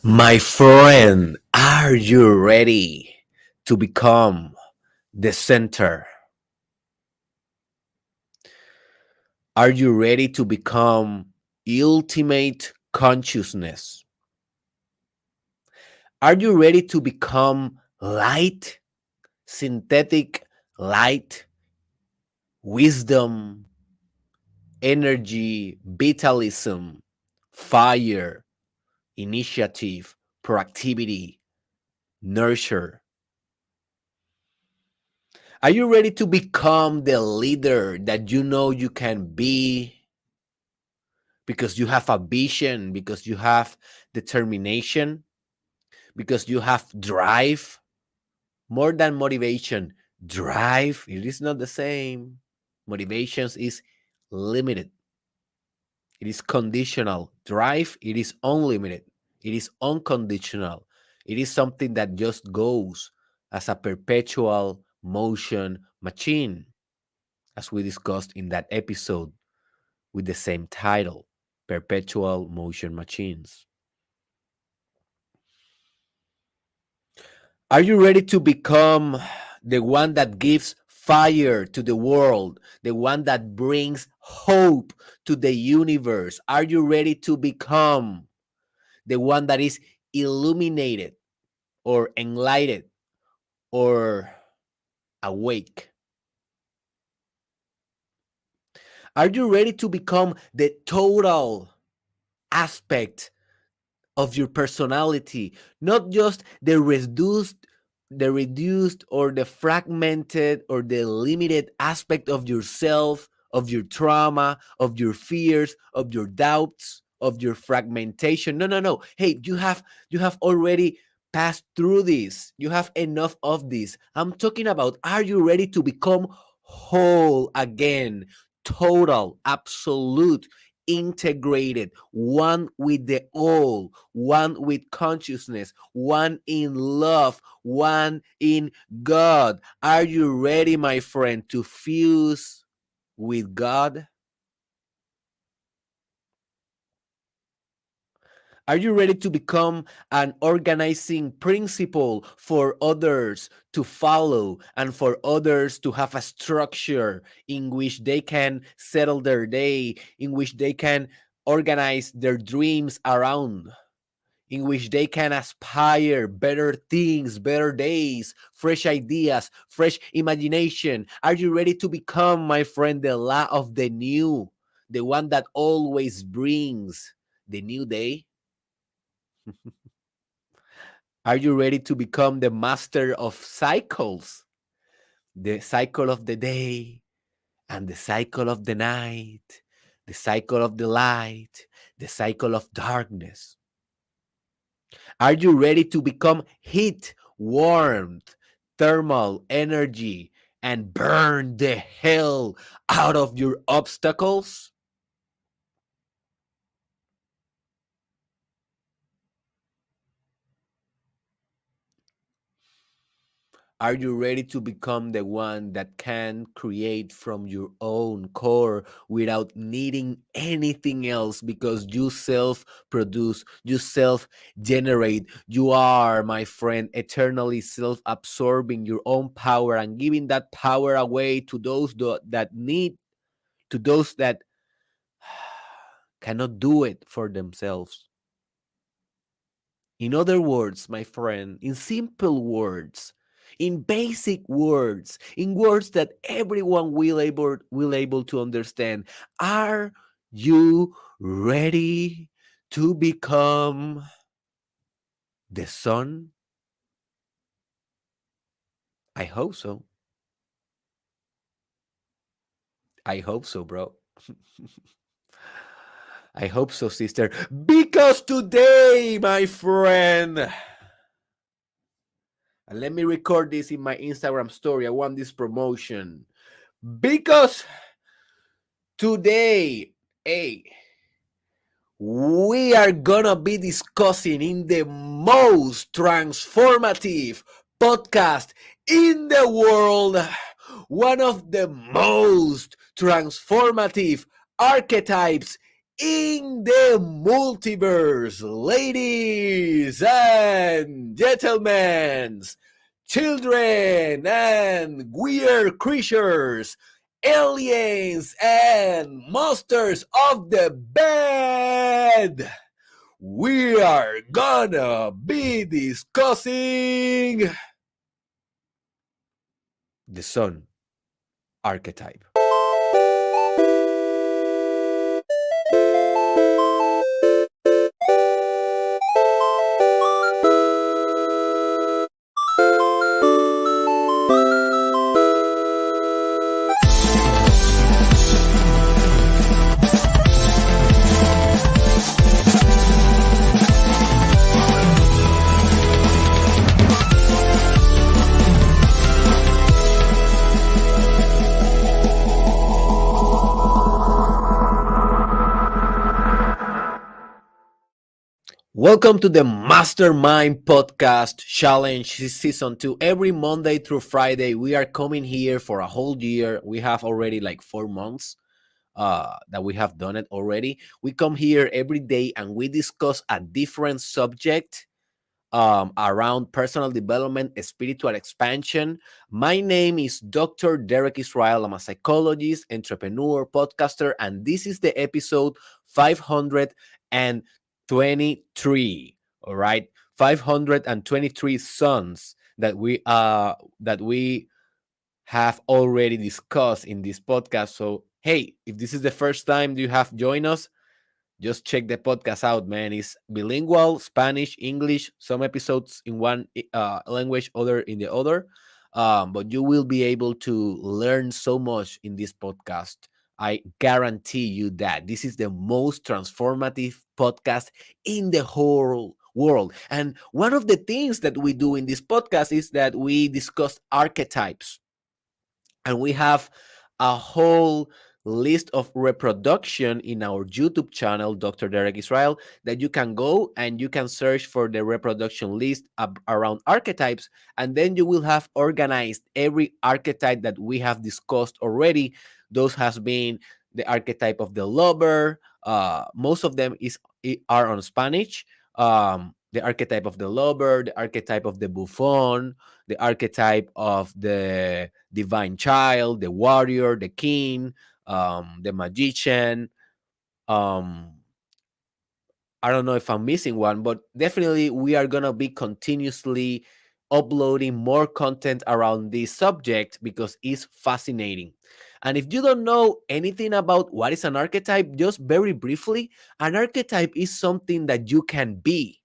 My friend, are you ready to become the center? Are you ready to become ultimate consciousness? Are you ready to become light, synthetic light, wisdom, energy, vitalism, fire, initiative, proactivity, nurture? Are you ready to become the leader that you know you can be because you have a vision, because you have determination, because you have drive? More than motivation, drive, it is not the same. Motivations is limited. It is conditional. Drive, it is unlimited. It is unconditional. It is something that just goes as a perpetual motion machine, as we discussed in that episode with the same title, Perpetual Motion Machines. Are you ready to become the one that gives fire to the world, the one that brings hope to the universe? Are you ready to become the one that is illuminated or enlightened or awake? Are you ready to become the total aspect of your personality, not just the reduced or the fragmented or the limited aspect of yourself, of your trauma, of your fears, of your doubts, of your fragmentation? No, no, no. Hey, you have already passed through this. You have enough of this. I'm talking about, are you ready to become whole again? Total, absolute, integrated, one with the all, one with consciousness, one in love, one in God. Are you ready, my friend, to fuse with God? Are you ready to become an organizing principle for others to follow and for others to have a structure in which they can settle their day, in which they can organize their dreams around, in which they can aspire better things, better days, fresh ideas, fresh imagination? Are you ready to become, my friend, the law of the new, the one that always brings the new day? Are you ready to become the master of cycles? The cycle of the day and the cycle of the night, the cycle of the light, the cycle of darkness. Are you ready to become heat, warmth, thermal energy, and burn the hell out of your obstacles? Are you ready to become the one that can create from your own core without needing anything else because you self produce, you self generate? You are, my friend, eternally self absorbing your own power and giving that power away to those that need, to those that cannot do it for themselves. In other words, my friend, in simple words, in basic words, in words that everyone will able to understand, are you ready to become the sun? I hope so. I hope so, bro. I hope so, sister. Because today, my friend, and let me record this in my Instagram story. I want this promotion. Because today, hey, we are gonna be discussing in the most transformative podcast in the world, one of the most transformative archetypes in the multiverse, ladies and gentlemen, children and weird creatures, aliens and monsters of the bed. We are gonna be discussing the Sun Archetype. Welcome to the Mastermind Podcast Challenge Season 2. Every Monday through Friday, we are coming here for a whole year. We have already like 4 months that we have done it already. We come here every day and we discuss a different subject around personal development, spiritual expansion. My name is Dr. Derek Israel. I'm a psychologist, entrepreneur, podcaster, and this is the episode 523. All right, 523 sons that we have already discussed in this podcast. So hey, if this is the first time you have joined us, just check the podcast out, man. It's bilingual, Spanish, English, some episodes in one language, other in the other. But you will be able to learn so much in this podcast. I guarantee you that this is the most transformative podcast in the whole world. And one of the things that we do in this podcast is that we discuss archetypes, and we have a whole list of reproduction in our YouTube channel, Dr. Derek Israel, that you can go and you can search for the reproduction list around archetypes, and then you will have organized every archetype that we have discussed already. Those has been the archetype of the lover. Most of them are on Spanish. The archetype of the lover, the archetype of the buffon, the archetype of the divine child, the warrior, the king, the magician. Um, I don't know if I'm missing one, but definitely we are going to be continuously uploading more content around this subject because it's fascinating. And if you don't know anything about what is an archetype, just very briefly, an archetype is something that you can be,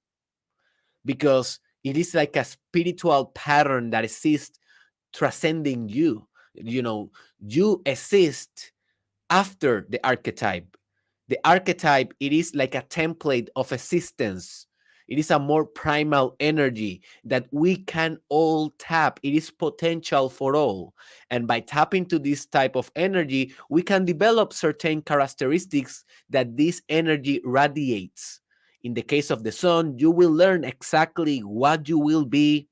because it is like a spiritual pattern that exists transcending you. You know, you exist after the archetype. The archetype, it is like a template of existence. It is a more primal energy that we can all tap. It is potential for all. And by tapping to this type of energy, we can develop certain characteristics that this energy radiates. In the case of the sun, you will learn exactly what you will be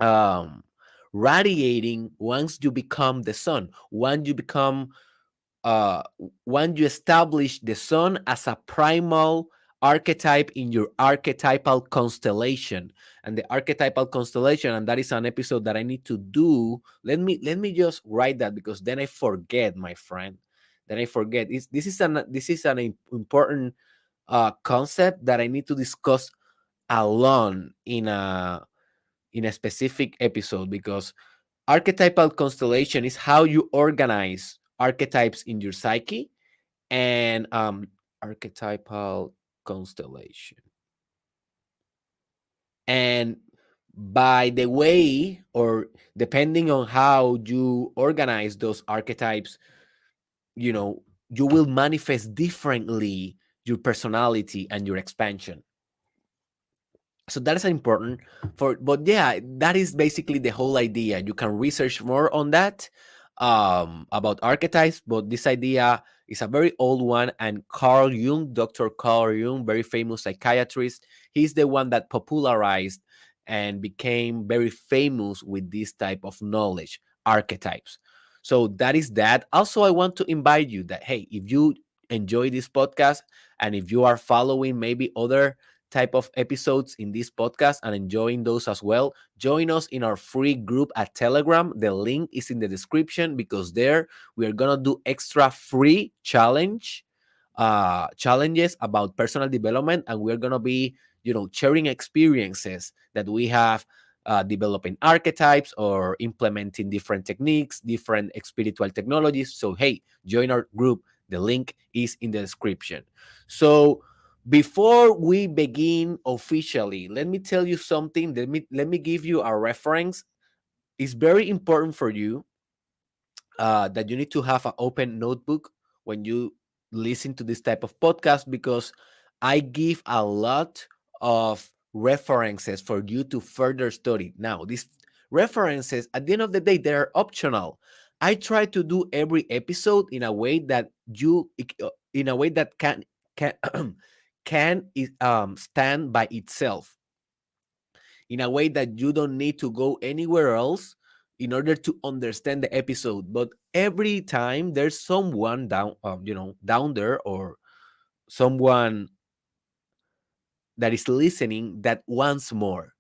um, radiating once you become the sun. Uh, once you establish the sun as a primal archetype in your archetypal constellation. And the archetypal constellation, and that is an episode that I need to do. Let me just write that, because then I forget, my friend. Then I forget. This is an important concept that I need to discuss alone in a specific episode, because archetypal constellation is how you organize archetypes in your psyche. And archetypal constellation, and by the way, or depending on how you organize those archetypes, you will manifest differently your personality and your expansion. So that is important but yeah, that is basically the whole idea. You can research more on that, about archetypes, but this idea is a very old one. And Carl Jung, Dr. Carl Jung, very famous psychiatrist, he's the one that popularized and became very famous with this type of knowledge, archetypes. So that is that. Also, I want to invite you that, hey, if you enjoy this podcast, and if you are following maybe other type of episodes in this podcast and enjoying those as well, join us in our free group at Telegram. The link is in the description, because there we are gonna do extra free challenges about personal development, and we're gonna be, sharing experiences that we have, developing archetypes or implementing different techniques, different spiritual technologies. So hey, join our group. The link is in the description. So before we begin officially, let me tell you something. Let me give you a reference. It's very important for you, that you need to have an open notebook when you listen to this type of podcast, because I give a lot of references for you to further study. Now, these references, at the end of the day, they're optional. I try to do every episode in a way that can stand by itself, in a way that you don't need to go anywhere else in order to understand the episode. But every time there's someone down there, or someone that is listening, that wants more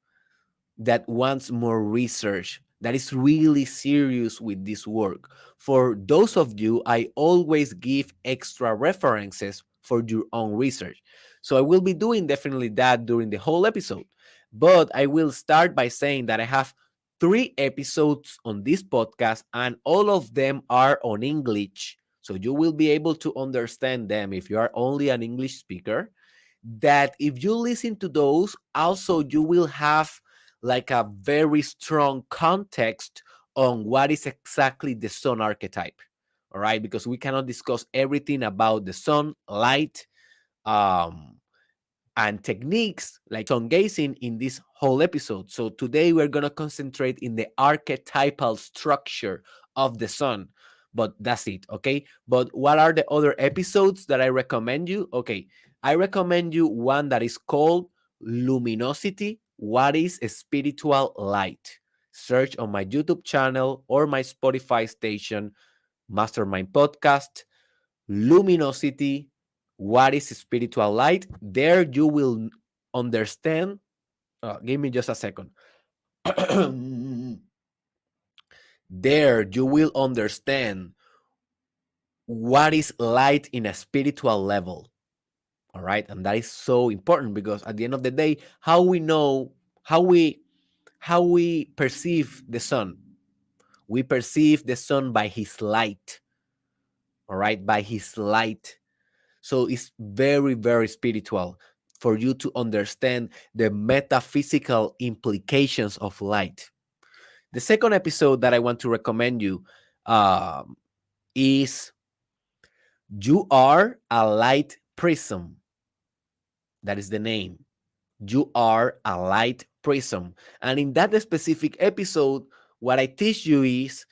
research, that is really serious with this work. For those of you, I always give extra references for your own research. So I will be doing definitely that during the whole episode. But I will start by saying that I have 3 episodes on this podcast, and all of them are on English. So you will be able to understand them if you are only an English speaker. That if you listen to those, also you will have like a very strong context on what is exactly the sun archetype. All right, because we cannot discuss everything about the sun, light, um, and techniques like sun gazing in this whole episode. So today we're going to concentrate in the archetypal structure of the sun. But that's it, okay? But what are the other episodes that I recommend you? Okay, I recommend you one that is called Luminosity. What is a spiritual light? Search on my YouTube channel or my Spotify station, Mastermind Podcast, Luminosity. What is spiritual light? There you will understand. Give me just a second. There you will understand what is light in a spiritual level. All right, and that is so important, because at the end of the day, how we know, how we perceive the sun. We perceive the sun by his light. All right, by his light. So it's very, very spiritual for you to understand the metaphysical implications of light. The second episode that I want to recommend you, is You Are a Light Prism. That is the name. You are a light prism. And in that specific episode, what I teach you is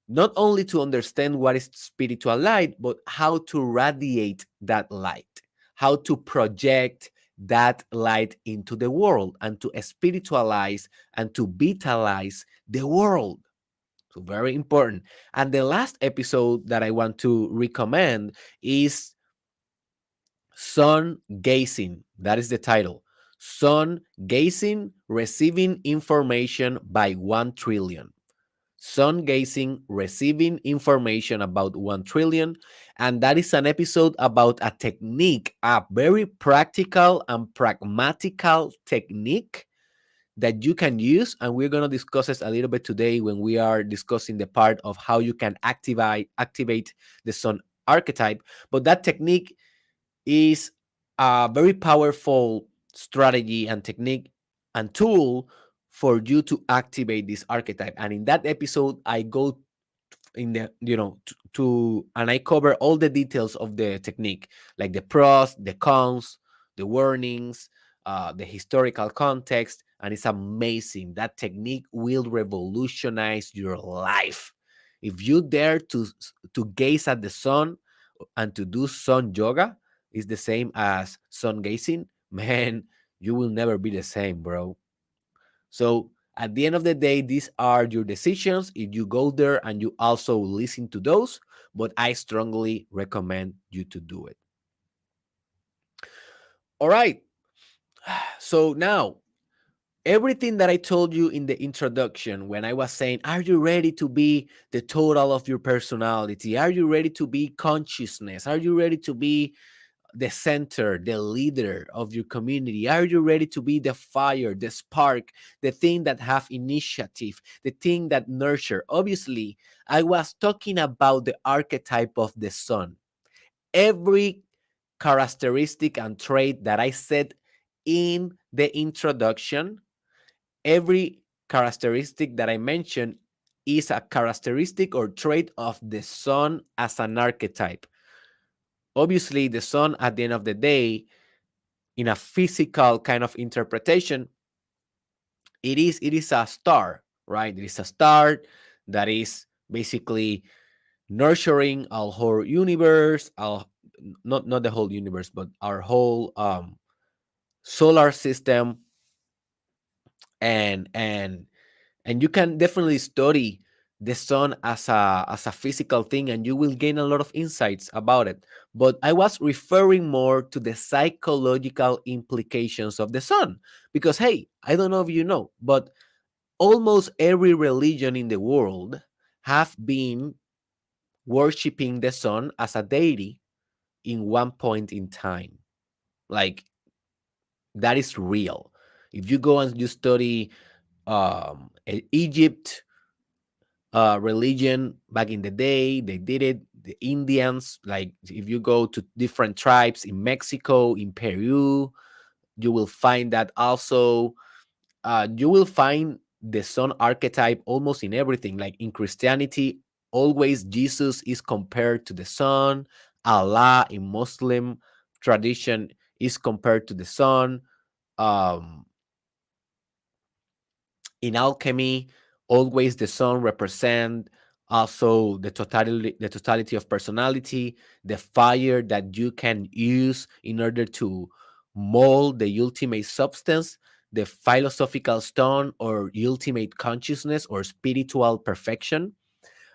not only to understand what is spiritual light, but how to radiate that light, how to project that light into the world, and to spiritualize and to vitalize the world. So, very important. And the last episode that I want to recommend is Sun Gazing. That is the title. Sun Gazing, Receiving Information by 1 Trillion. Sun Gazing, Receiving Information about 1 Trillion. And that is an episode about a technique, a very practical and pragmatical technique that you can use. And we're going to discuss it a little bit today when we are discussing the part of how you can activate the Sun archetype. But that technique is a very powerful strategy and technique and tool for you to activate this archetype. And in that episode, I go in the and I cover all the details of the technique, like the pros, the cons, the warnings, the historical context. And it's amazing. That technique will revolutionize your life if you dare to gaze at the sun and to do sun yoga. Is the same as sun gazing. Man, you will never be the same, bro. So at the end of the day, these are your decisions if you go there and you also listen to those, but I strongly recommend you to do it. All right. So now, everything that I told you in the introduction when I was saying, are you ready to be the total of your personality? Are you ready to be consciousness? Are you ready to be the center, the leader of your community? Are you ready to be the fire, the spark, the thing that have initiative, the thing that nurture? Obviously, I was talking about the archetype of the sun. Every characteristic and trait that I said in the introduction, every characteristic that I mentioned is a characteristic or trait of the sun as an archetype. Obviously, the sun at the end of the day, in a physical kind of interpretation, it is a star, right? It is a star that is basically nurturing our whole universe, our not the whole universe, but our whole solar system, and and you can definitely study the sun as a physical thing, and you will gain a lot of insights about it. But I was referring more to the psychological implications of the sun, because hey, I don't know if you know, but almost every religion in the world have been worshiping the sun as a deity in one point in time. Like, that is real. If you go and you study Egypt religion back in the day, they did it. The Indians, like if you go to different tribes in Mexico, in Peru, you will find that also. You will find the sun archetype almost in everything. Like in Christianity, always Jesus is compared to the sun. Allah in Muslim tradition is compared to the sun. Um, in alchemy, always the sun represent also the totality of personality, the fire that you can use in order to mold the ultimate substance, the philosophical stone or ultimate consciousness or spiritual perfection.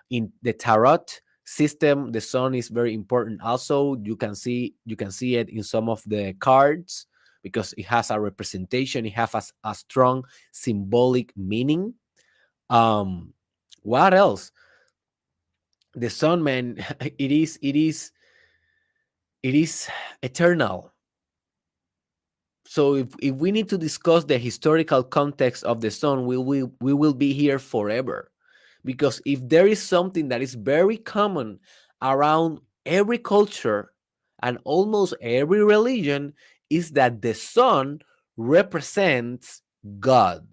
In the tarot system, the sun is very important also. You can see it in some of the cards, because it has a representation, it has a strong symbolic meaning. um what else? The sun, man, it is eternal. So if we need to discuss the historical context of the sun, we will be here forever. Because if there is something that is very common around every culture and almost every religion, is that the sun represents God.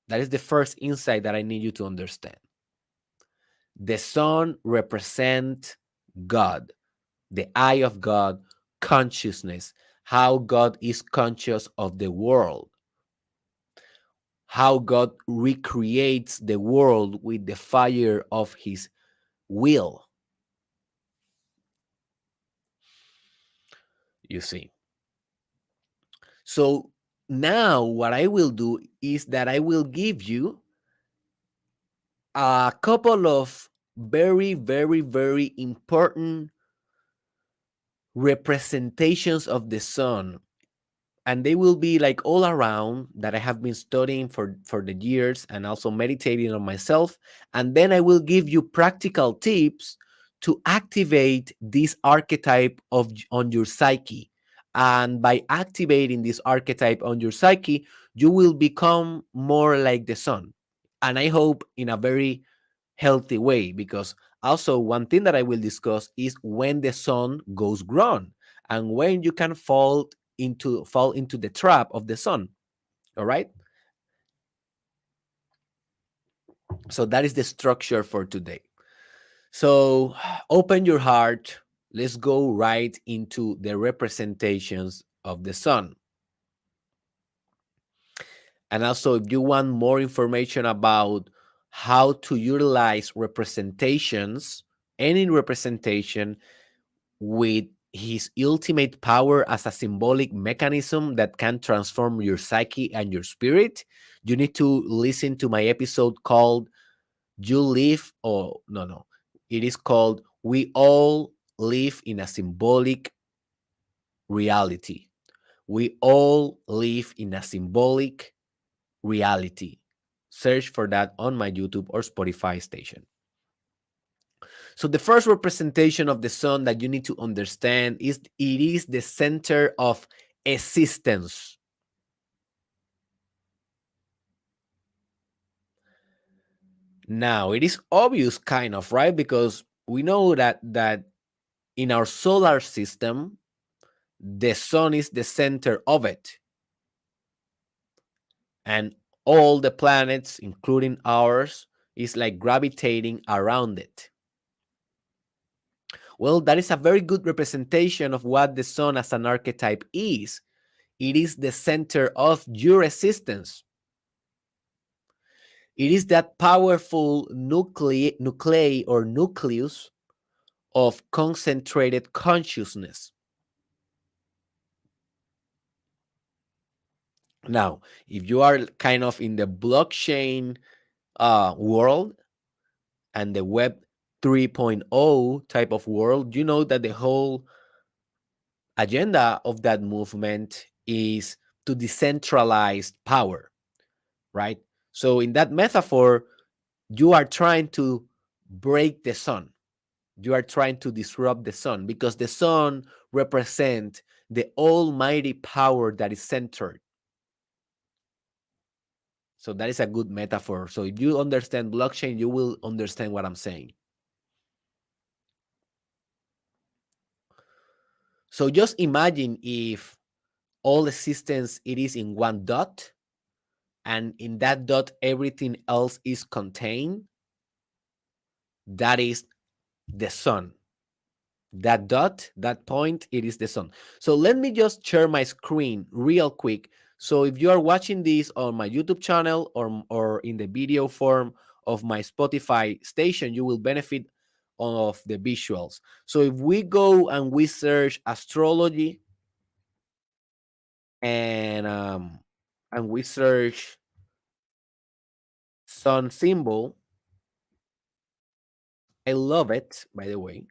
That is the first insight that I need you to understand. The sun represents God, the eye of God, consciousness, how God is conscious of the world, how God recreates the world with the fire of his will, you see. So now what I will do is that I will give you a couple of very, very, very important representations of the sun, and they will be like all around, that I have been studying for the years and also meditating on myself. And then I will give you practical tips to activate this archetype on your psyche. And by activating this archetype on your psyche, you will become more like the sun. And I hope in a very healthy way, because also one thing that I will discuss is when the sun goes ground and when you can fall into the trap of the sun. All right, so that is the structure for today. So open your heart, let's go right into the representations of the sun. And also, if you want more information about how to utilize representations, any representation with his ultimate power as a symbolic mechanism that can transform your psyche and your spirit, you need to listen to my episode called You Live, or no, it is called We All Live in a Symbolic reality. We all live in a symbolic reality. Search for that on my YouTube or Spotify station. So the first representation of the sun that you need to understand is it is the center of existence. Now, it is obvious kind of, right? Because we know that in our solar system, the sun is the center of it. And all the planets, including ours, is like gravitating around it. Well, that is a very good representation of what the sun as an archetype is. It is the center of your existence. It is that powerful nuclei or nucleus of concentrated consciousness. Now, if you are kind of in the blockchain world and the Web 3.0 type of world, you know that the whole agenda of that movement is to decentralize power, right? So, in that metaphor, you are trying to break the sun. You are trying to disrupt the sun because the sun represents the almighty power that is centered. So that is a good metaphor. So if you understand blockchain, you will understand what I'm saying. So just imagine if all existence it is in one dot, and in that dot everything else is contained. That is the sun. That dot, that point, it is the sun. So let me just share my screen real quick. So if you are watching this on my YouTube channel or in the video form of my Spotify station, you will benefit of the visuals. So if we go and we search astrology and we search sun symbol, I love it, by the way.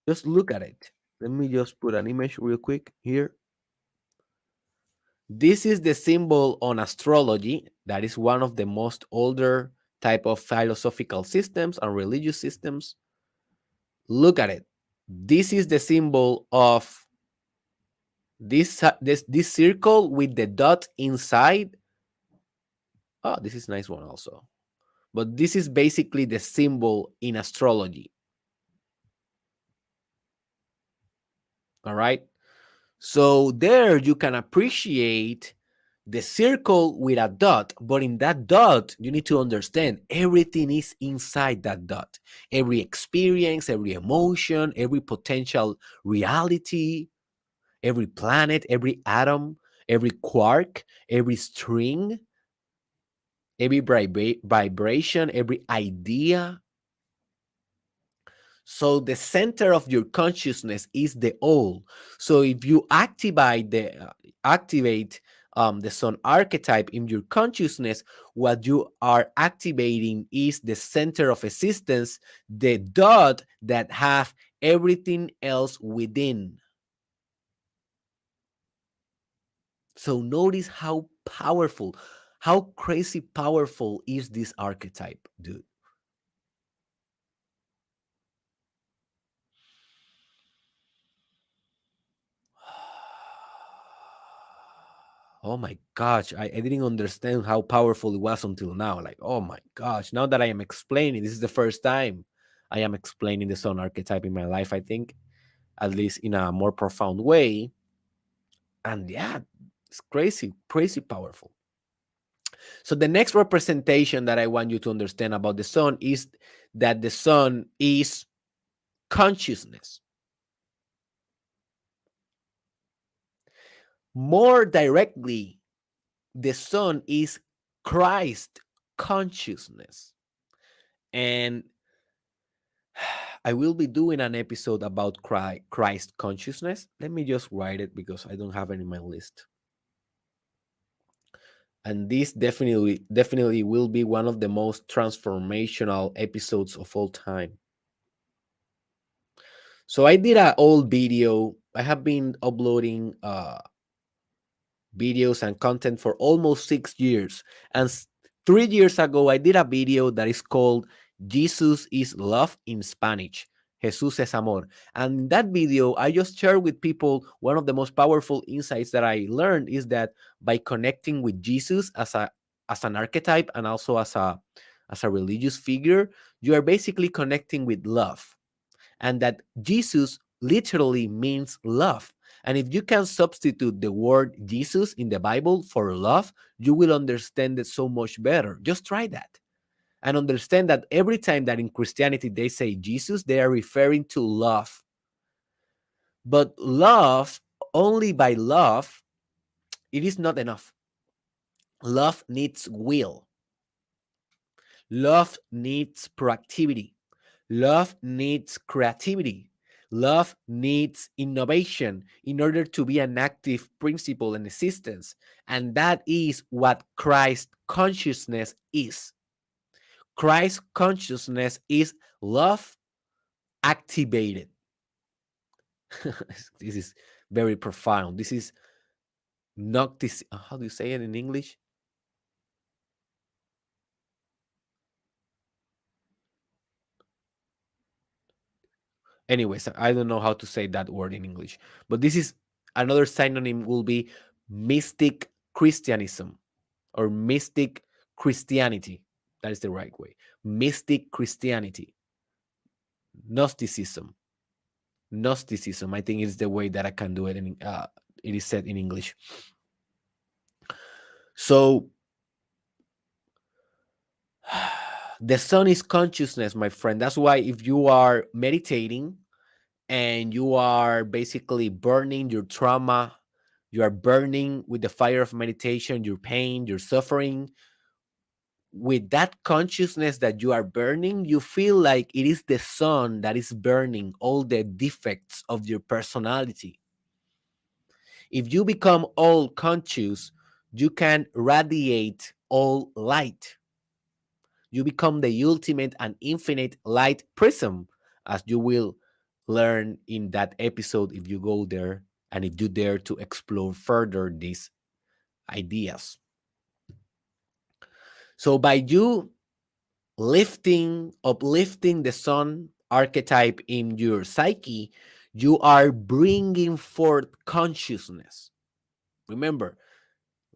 Just look at it. Let me just put an image real quick here. This is the symbol on astrology. That is one of the most older type of philosophical systems and religious systems. Look at it. This is the symbol of this circle with the dot inside. Oh, this is a nice one also. But this is basically the symbol in astrology. All right. So there you can appreciate the circle with a dot, but in that dot, you need to understand everything is inside that dot. Every experience, every emotion, every potential reality, every planet, every atom, every quark, every string, every vibration, every idea. So the center of your consciousness is the all. So if you activate the sun archetype in your consciousness, what you are activating is the center of existence, the dot that have everything else within. So notice how powerful, how crazy powerful is this archetype, dude. Oh my gosh, I didn't understand how powerful it was until now. Like, oh my gosh, now that I am explaining, this is the first time I am explaining the sun archetype in my life, I think, at least in a more profound way. And yeah, it's crazy, crazy powerful. So the next representation that I want you to understand about the sun is that the sun is consciousness. More directly, the sun is Christ consciousness. And I will be doing an episode about Christ consciousness. Let me just write it because I don't have it in my list. And this definitely will be one of the most transformational episodes of all time. So I did an old video I have been uploading videos and content for almost 6 years. And 3 years ago, I did a video that is called Jesus is Love in Spanish. Jesús es amor. And in that video, I just shared with people one of the most powerful insights that I learned is that by connecting with Jesus as an archetype and also as a religious figure, you are basically connecting with love, and that Jesus literally means love. And if you can substitute the word Jesus in the Bible for love, you will understand it so much better. Just try that and understand that every time that in Christianity they say Jesus, they are referring to love. But love, only by love, it is not enough. Love needs will, love needs proactivity. Love needs creativity. Love needs innovation in order to be an active principle in existence. And that is what Christ consciousness is. Christ consciousness is love activated. This is very profound. This is not this. How do you say it in English? Anyways, I don't know how to say that word in English, but this is another synonym will be mystic Christianism or mystic Christianity. That is the right way. Mystic Christianity. Gnosticism. Gnosticism. I think it's the way that I can do it. It is said in English. So the sun is consciousness, my friend. That's why if you are meditating and you are basically burning your trauma, you are burning with the fire of meditation, your pain, your suffering, with that consciousness that you are burning, you feel like it is the sun that is burning all the defects of your personality. If you become all conscious, you can radiate all light. You become the ultimate and infinite light prism, as you will learn in that episode if you go there and if you dare to explore further these ideas. So, by you uplifting the sun archetype in your psyche, you are bringing forth consciousness. Remember,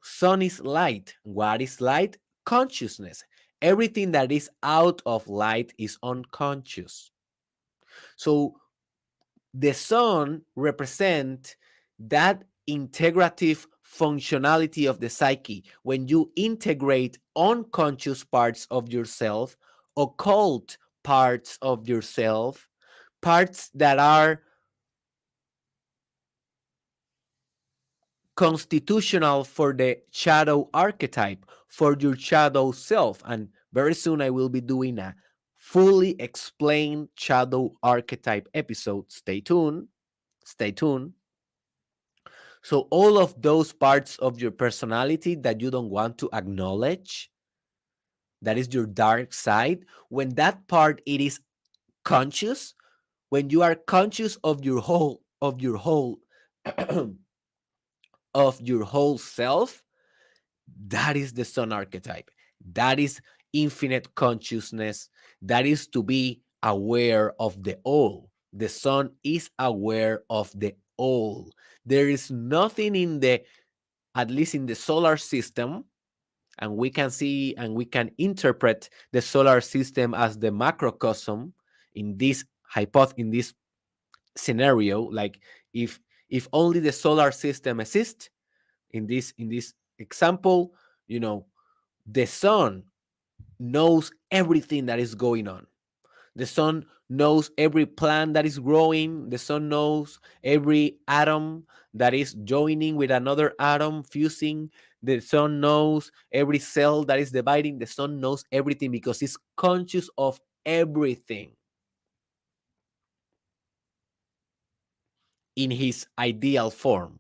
sun is light. What is light? Consciousness. Everything that is out of light is unconscious. So the sun represents that integrative functionality of the psyche when you integrate unconscious parts of yourself, occult parts of yourself, parts that are constitutional for the shadow archetype, for your shadow self. And very soon I will be doing a fully explained shadow archetype episode. Stay tuned. Stay tuned. So all of those parts of your personality that you don't want to acknowledge, that is your dark side, when that part it is conscious, when you are conscious of your whole of your whole self, that is the sun archetype. That is infinite consciousness. That is to be aware of the all. The sun is aware of the all. There is nothing in the, at least in the solar system, and we can see and we can interpret the solar system as the macrocosm in this in this scenario. Like if only the solar system exists in this example, you know, the sun knows everything that is going on. The sun knows every plant that is growing. The sun knows every atom that is joining with another atom, fusing. The sun knows every cell that is dividing. The sun knows everything because it's conscious of everything in his ideal form.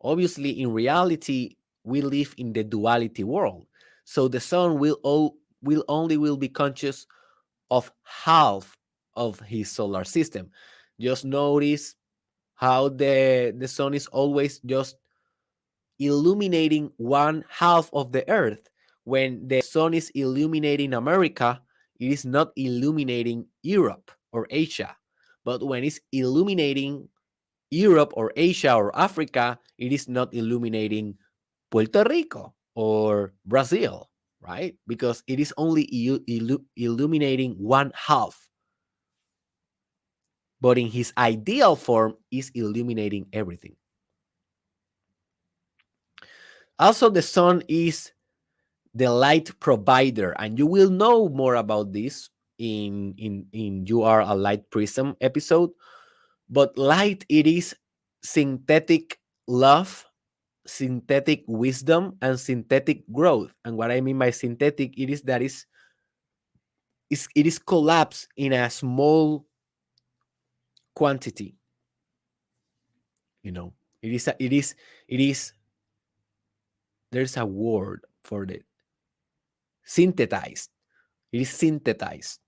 Obviously, in reality, we live in the duality world. So the sun will be conscious of half of his solar system. Just notice how the sun is always just illuminating one half of the earth. When the sun is illuminating America, it is not illuminating Europe or Asia. But when it's illuminating Europe or Asia or Africa, it is not illuminating Puerto Rico or Brazil, right? Because it is only illuminating one half. But in his ideal form, is illuminating everything. Also, the sun is the light provider, and you will know more about this in You Are a Light Prism episode. But light, it is synthetic love, synthetic wisdom, and synthetic growth. And what I mean by synthetic, it is that it is collapsed in a small quantity. You know, it is there's a word for it. Synthesized. It is synthesized.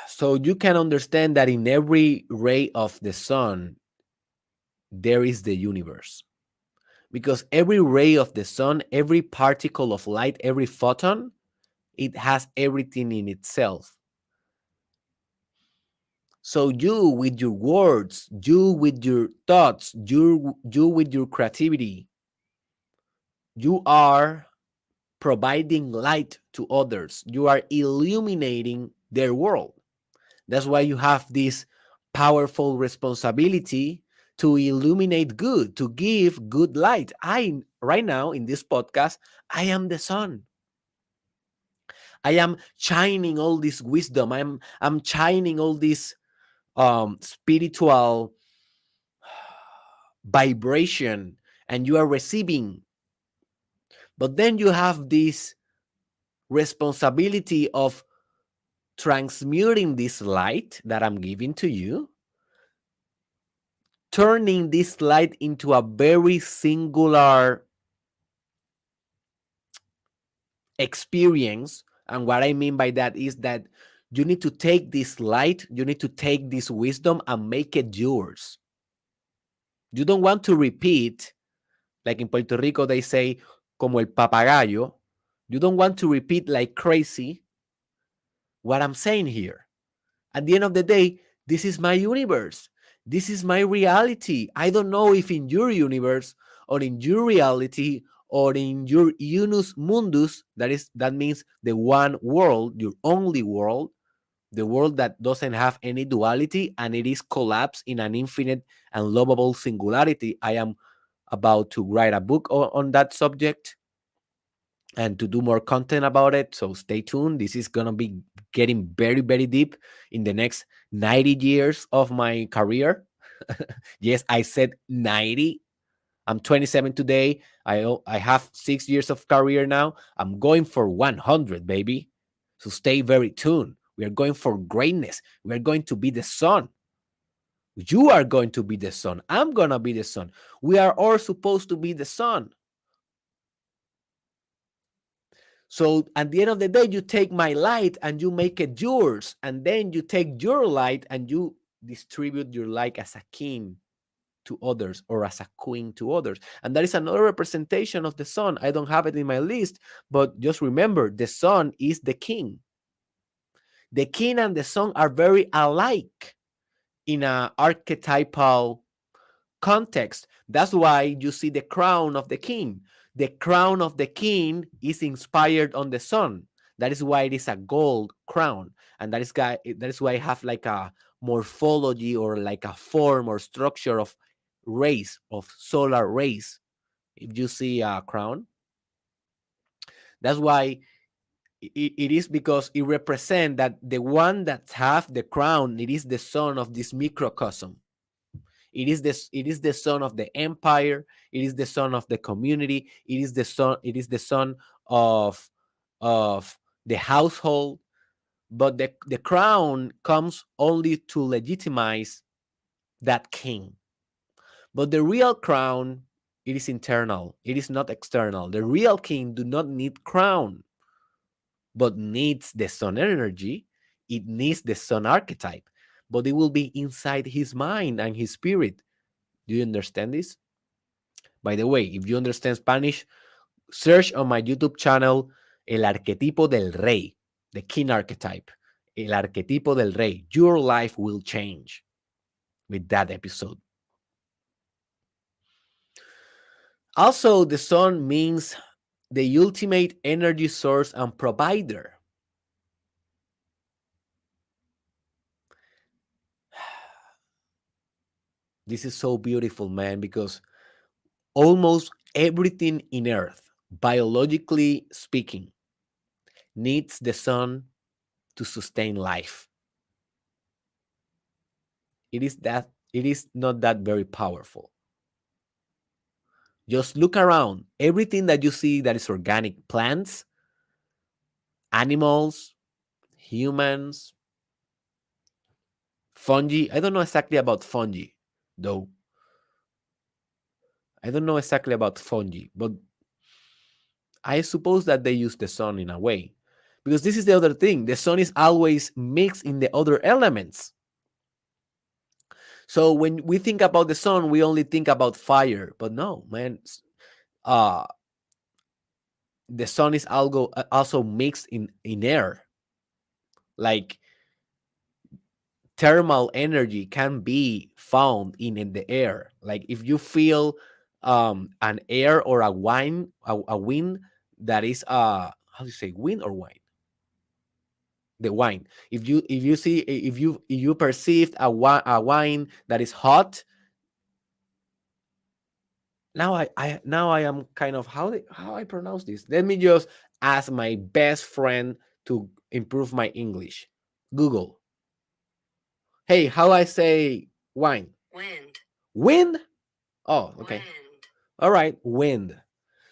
So you can understand that in every ray of the sun, there is the universe. Because every ray of the sun, every particle of light, every photon, it has everything in itself. So you with your words, you with your thoughts, you with your creativity, you are providing light to others. You are illuminating their world. That's why you have this powerful responsibility to illuminate good, to give good light. I right now in this podcast, I am the sun. I am shining all this wisdom. I'm shining all this spiritual vibration, and you are receiving. But then you have this responsibility of transmuting this light that I'm giving to you, turning this light into a very singular experience. And what I mean by that is that you need to take this light, you need to take this wisdom and make it yours. You don't want to repeat, like in Puerto Rico, they say, como el papagayo. You don't want to repeat like crazy what I'm saying here. At the end of the day, this is my universe. This is my reality. I don't know if in your universe or in your reality or in your unus mundus, that means the one world, your only world, the world that doesn't have any duality and it is collapsed in an infinite and lovable singularity. I am about to write a book on that subject and to do more content about it. So stay tuned. This is going to be getting very, very deep in the next 90 years of my career. Yes, I said 90. I'm 27 today. I have 6 years of career now. I'm going for 100, baby. So stay very tuned. We are going for greatness. We are going to be the sun. You are going to be the sun. I'm going to be the sun. We are all supposed to be the sun. So at the end of the day, you take my light and you make it yours. And then you take your light and you distribute your light as a king to others or as a queen to others. And that is another representation of the sun. I don't have it in my list, but just remember, the sun is the king. The king and the sun are very alike in an archetypal context. That's why you see the crown of the king. The crown of the king is inspired on the sun. That is why it is a gold crown. And that is why I have like a morphology or like a form or structure of rays, of solar rays. If you see a crown, that's why it is, because it represents that the one that have the crown, it is the son of this microcosm. It is the son of the empire. It is the son of the community. It is the son of of the household. But the crown comes only to legitimize that king. But the real crown, it is internal. It is not external. The real king do not need crown, but needs the sun energy. it needs the sun archetype, but it will be inside his mind and his spirit. Do you understand this? By the way, if you understand Spanish, search on my YouTube channel El Arquetipo del Rey, the king archetype. El Arquetipo del Rey. Your life will change with that episode. Also, the sun means the ultimate energy source and provider. This is so beautiful, man, because almost everything in Earth, biologically speaking, needs the sun to sustain life. It is not that very powerful. Just look around. Everything that you see that is organic, plants, animals, humans, fungi. I don't know exactly about fungi, though. I don't know exactly about fungi, but I suppose that they use the sun in a way. Because this is the other thing. The sun is always mixed in the other elements. So when we think about the sun, we only think about fire. But no, man. Uh, the sun is also mixed in air. Like thermal energy can be found in the air. Like if you feel an air or a wind that is how do you say, wind or wine? The wine. If you perceived a wine that is hot, now I am kind of how I pronounce this. Let me just ask my best friend to improve my English. Google. Hey, how I say wine? Wind. Wind? Oh, okay. Wind. All right, wind.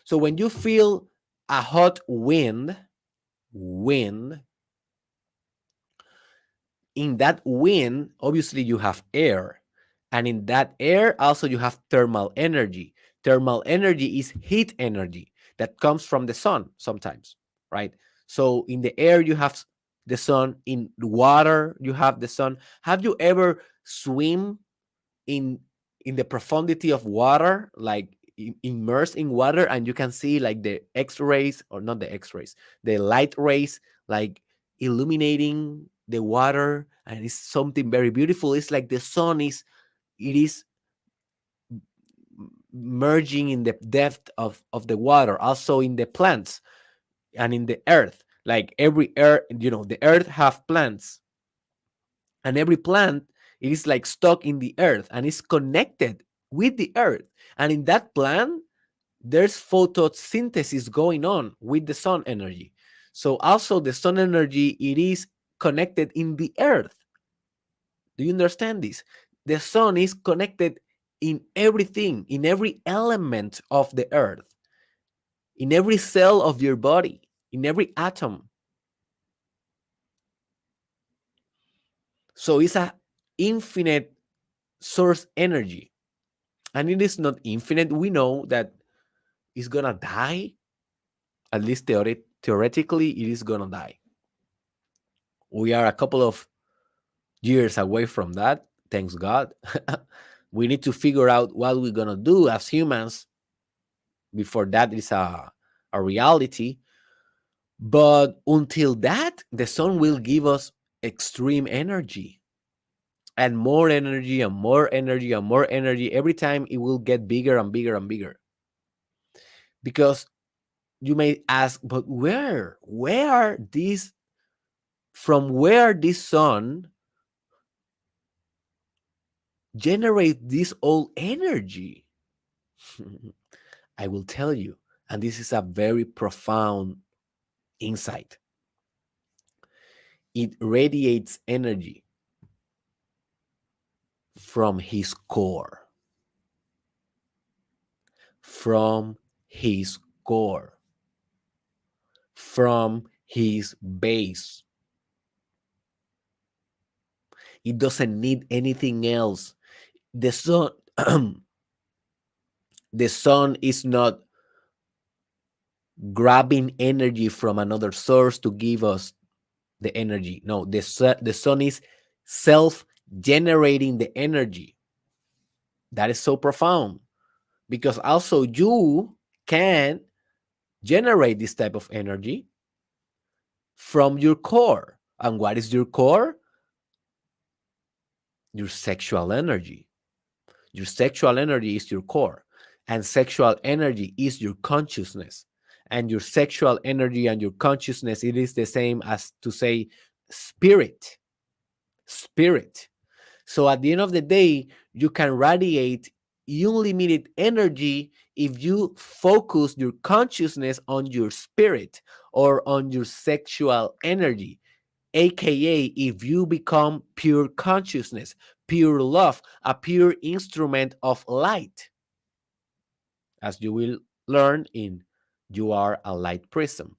So when you feel a hot wind, in that wind, obviously you have air. And in that air, also you have thermal energy. Thermal energy is heat energy that comes from the sun sometimes, right? So in the air, you have the sun. In water, you have the sun. Have you ever swim in the profundity of water, like immersed in water, and you can see like the x-rays, or not the x-rays, the light rays, like illuminating the water, and it's something very beautiful. It's like the sun is merging in the depth of the water, also in the plants and in the earth. Like every earth, the earth have plants, and every plant, it is like stuck in the earth and is connected with the earth. And in that plant, there's photosynthesis going on with the sun energy. So also the sun energy, it is connected in the earth. Do you understand this? The sun is connected in everything, in every element of the earth, in every cell of your body, in every atom. So it's a infinite source energy. And it is not infinite. We know that it's gonna die. At least theoretically, it is gonna die. We are a couple of years away from that, thanks God. We need to figure out what we're gonna do as humans before that is a reality. But until that, the sun will give us extreme energy, and more energy and more energy and more energy. Every time it will get bigger and bigger and bigger. Because you may ask, but where this from where this sun generate this old energy? I will tell you, and this is a very profound insight. It radiates energy from his core. From his core. From his base. It doesn't need anything else. The sun the sun is not grabbing energy from another source to give us the energy. No, the sun is self generating the energy. That is so profound, because also you can generate this type of energy from your core. And what is your core? Your sexual energy. Your sexual energy is your core, and sexual energy is your consciousness. And your sexual energy and your consciousness, it is the same as to say spirit. Spirit. So at the end of the day, you can radiate unlimited energy if you focus your consciousness on your spirit or on your sexual energy, aka if you become pure consciousness, pure love, a pure instrument of light, as you will learn in You Are a Light Prism.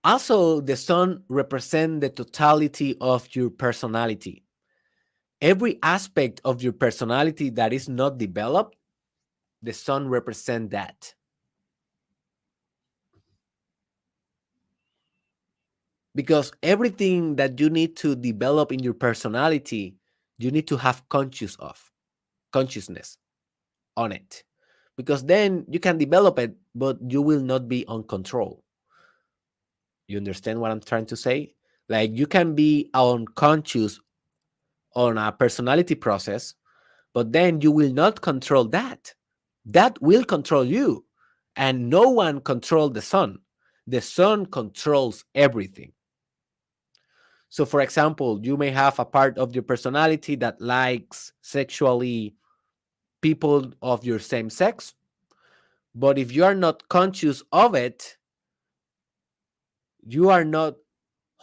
Also, the sun represents the totality of your personality. Every aspect of your personality that is not developed, the sun represents that. Because everything that you need to develop in your personality, you need to have consciousness on it. Because then you can develop it, but you will not be on control. You understand what I'm trying to say? Like, you can be unconscious on a personality process, but then you will not control that. That will control you. And no one controls the sun. The sun controls everything. So, for example, you may have a part of your personality that likes sexually people of your same sex, but if you are not conscious of it, you are not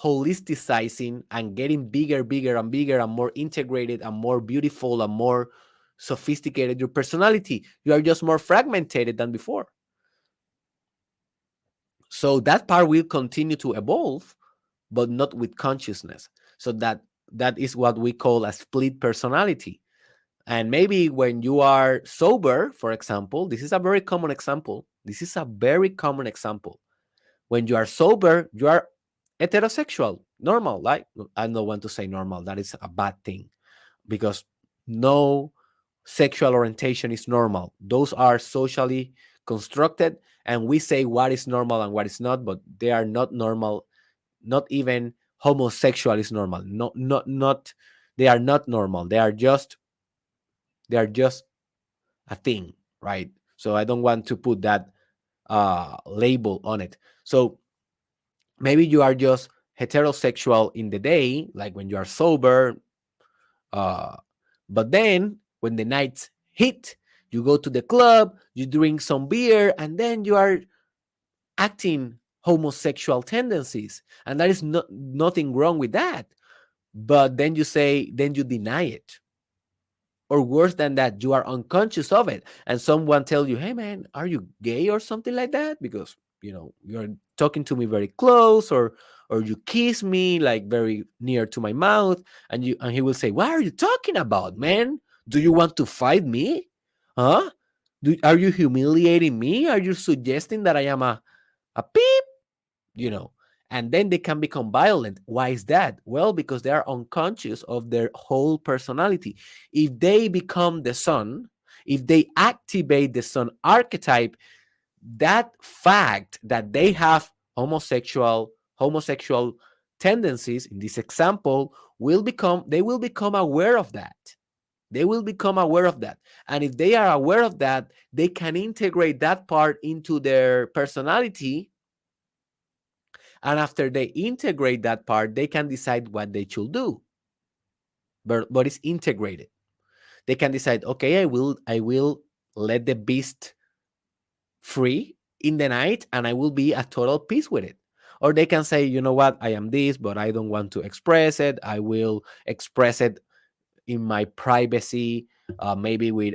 holisticizing and getting bigger, bigger, and bigger, and more integrated, and more beautiful, and more sophisticated your personality. You are just more fragmented than before. So that part will continue to evolve, but not with consciousness. So that is what we call a split personality. And maybe when you are sober, for example, this is a very common example. This is a very common example. When you are sober, you are heterosexual, normal. Like, I don't want to say normal, that is a bad thing, because no sexual orientation is normal. Those are socially constructed, and we say what is normal and what is not, but they are not normal. Not even homosexual is normal. Not they are not normal. They are just a thing, right? So I don't want to put that label on it. So maybe you are just heterosexual in the day, like when you are sober, uh, but then when the nights hit, you go to the club, you drink some beer, and then you are acting homosexual tendencies, and that is nothing wrong with that. But then you deny it, or worse than that, you are unconscious of it, and someone tell you, hey man, are you gay or something like that, because you're talking to me very close, or you kiss me like very near to my mouth, and he will say, what are you talking about, man? Do you want to fight me? Huh? Are you humiliating me? Are you suggesting that I am a peep? you know and then they can become violent. Why is that? Well, because they are unconscious of their whole personality. If they become the sun, if they activate the sun archetype, that fact that they have homosexual tendencies in this example they will become aware of that. They will become aware of that. And if they are aware of that, they can integrate that part into their personality. And after they integrate that part, they can decide what they should do. But it's integrated. They can decide, okay, I will let the beast free in the night, and I will be at total peace with it. Or they can say, you know what, I am this, but I don't want to express it. I will express it in my privacy, maybe with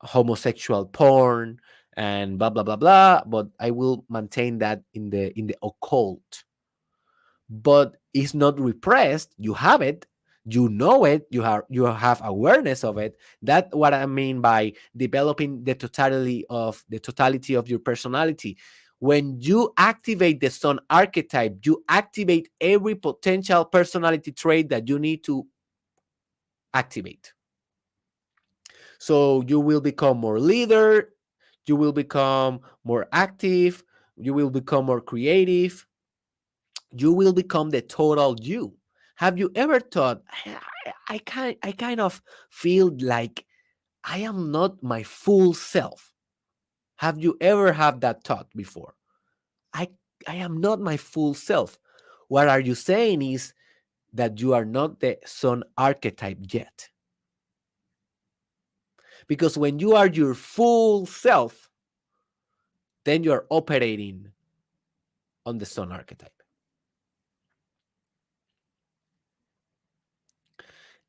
homosexual porn and blah blah blah blah. But I will maintain that in the occult. But it's not repressed. You have it. You know it, you have awareness of it. That's what I mean by developing the totality of your personality. When you activate the Sun archetype, you activate every potential personality trait that you need to activate. So you will become more leader, you will become more active, you will become more creative, you will become the total you. Have you ever thought, I kind of feel like I am not my full self? Have you ever had that thought before? I I am not my full self. What are you saying is that you are not the Sun archetype yet. Because when you are your full self, then you're operating on the Sun archetype.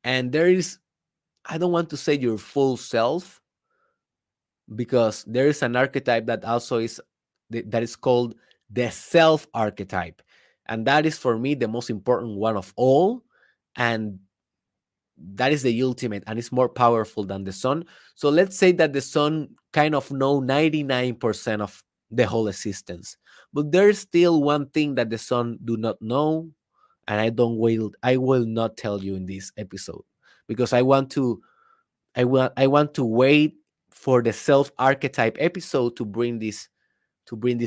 And there is, I don't want to say your full self, because there is an archetype that also is that is called the self archetype, and that is for me the most important one of all, and that is the ultimate, and it's more powerful than the Sun. So let's say that the Sun kind of know 99% of the whole existence, but there's still one thing that the Sun do not know, and I will not tell you in this episode, because I want to wait for the self archetype episode to bring this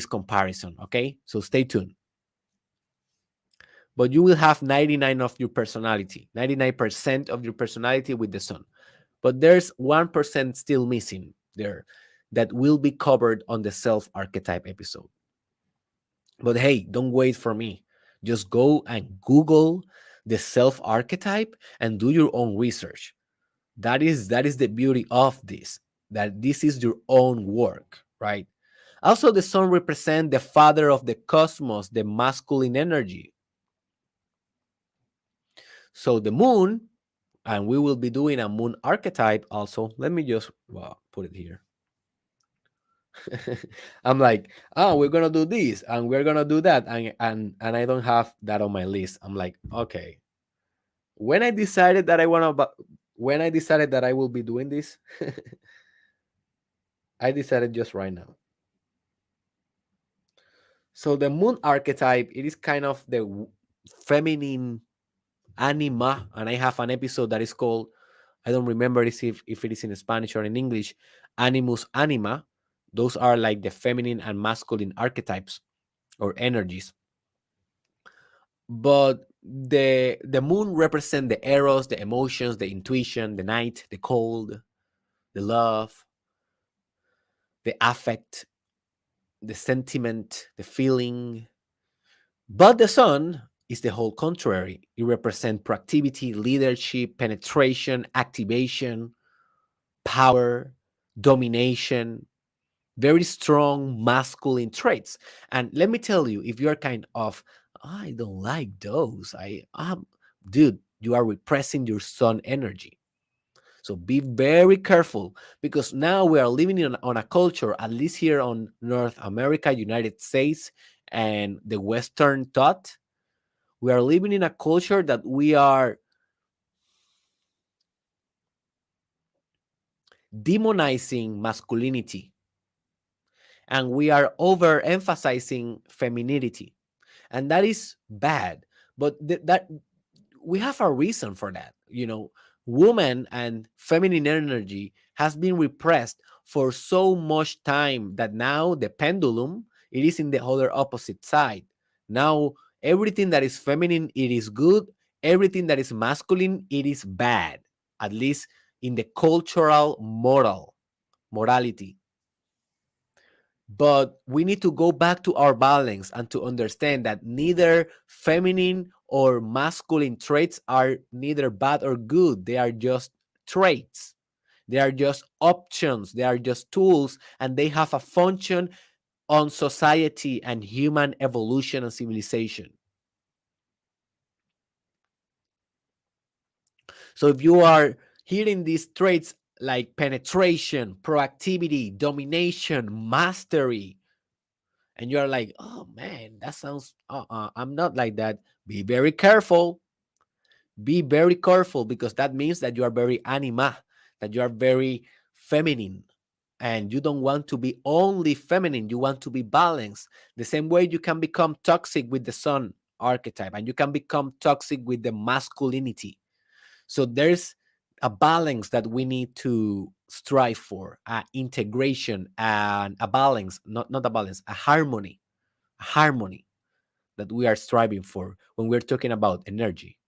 comparison. Okay, so stay tuned. But you will have 99% of your personality with the Sun. But there's 1% still missing there that will be covered on the self archetype episode. But hey, don't wait for me. Just go and Google the self archetype and do your own research. That is the beauty of this, that this is your own work, right? Also, the Sun represents the father of the cosmos, the masculine energy. So the moon, and we will be doing a moon archetype also. Let me just put it here. I'm like, oh, we're gonna do this and we're gonna do that, and I don't have that on my list. I'm like, okay. When I decided that I will be doing this, I decided just right now. So the moon archetype, it is kind of the feminine anima, and I have an episode that is called, I don't remember if it is in Spanish or in English, animus anima. Those are like the feminine and masculine archetypes or energies. But the moon represents the eros, the emotions, the intuition, the night, the cold, the love, the affect, the sentiment, the feeling. But the Sun is the whole contrary. It represents proactivity, leadership, penetration, activation, power, domination, very strong masculine traits. And let me tell you, if you're kind of, I don't like those, dude, you are repressing your Sun energy. So be very careful, because now we are living on a culture, at least here on North America, United States, and the Western thought. We are living in a culture that we are demonizing masculinity, and we are overemphasizing femininity, and that is bad. But that we have a reason for that. Woman and feminine energy has been repressed for so much time that now the pendulum, it is in the other opposite side. Now everything that is feminine, it is good. Everything that is masculine, it is bad. At least in the cultural morality. But we need to go back to our balance and to understand that neither feminine or masculine traits are neither bad or good. They are just traits. They are just options. They are just tools, and they have a function on society and human evolution and civilization. So if you are hearing these traits like penetration, proactivity, domination, mastery, and you're like, oh man, that sounds, I'm not like that. Be very careful, Be very careful, because that means that you are very anima, that you are very feminine, and you don't want to be only feminine. You want to be balanced. The same way you can become toxic with the sun archetype, and you can become toxic with the masculinity. So there's a balance that we need to strive for, integration and a balance, not a balance, a harmony that we are striving for when we're talking about energy.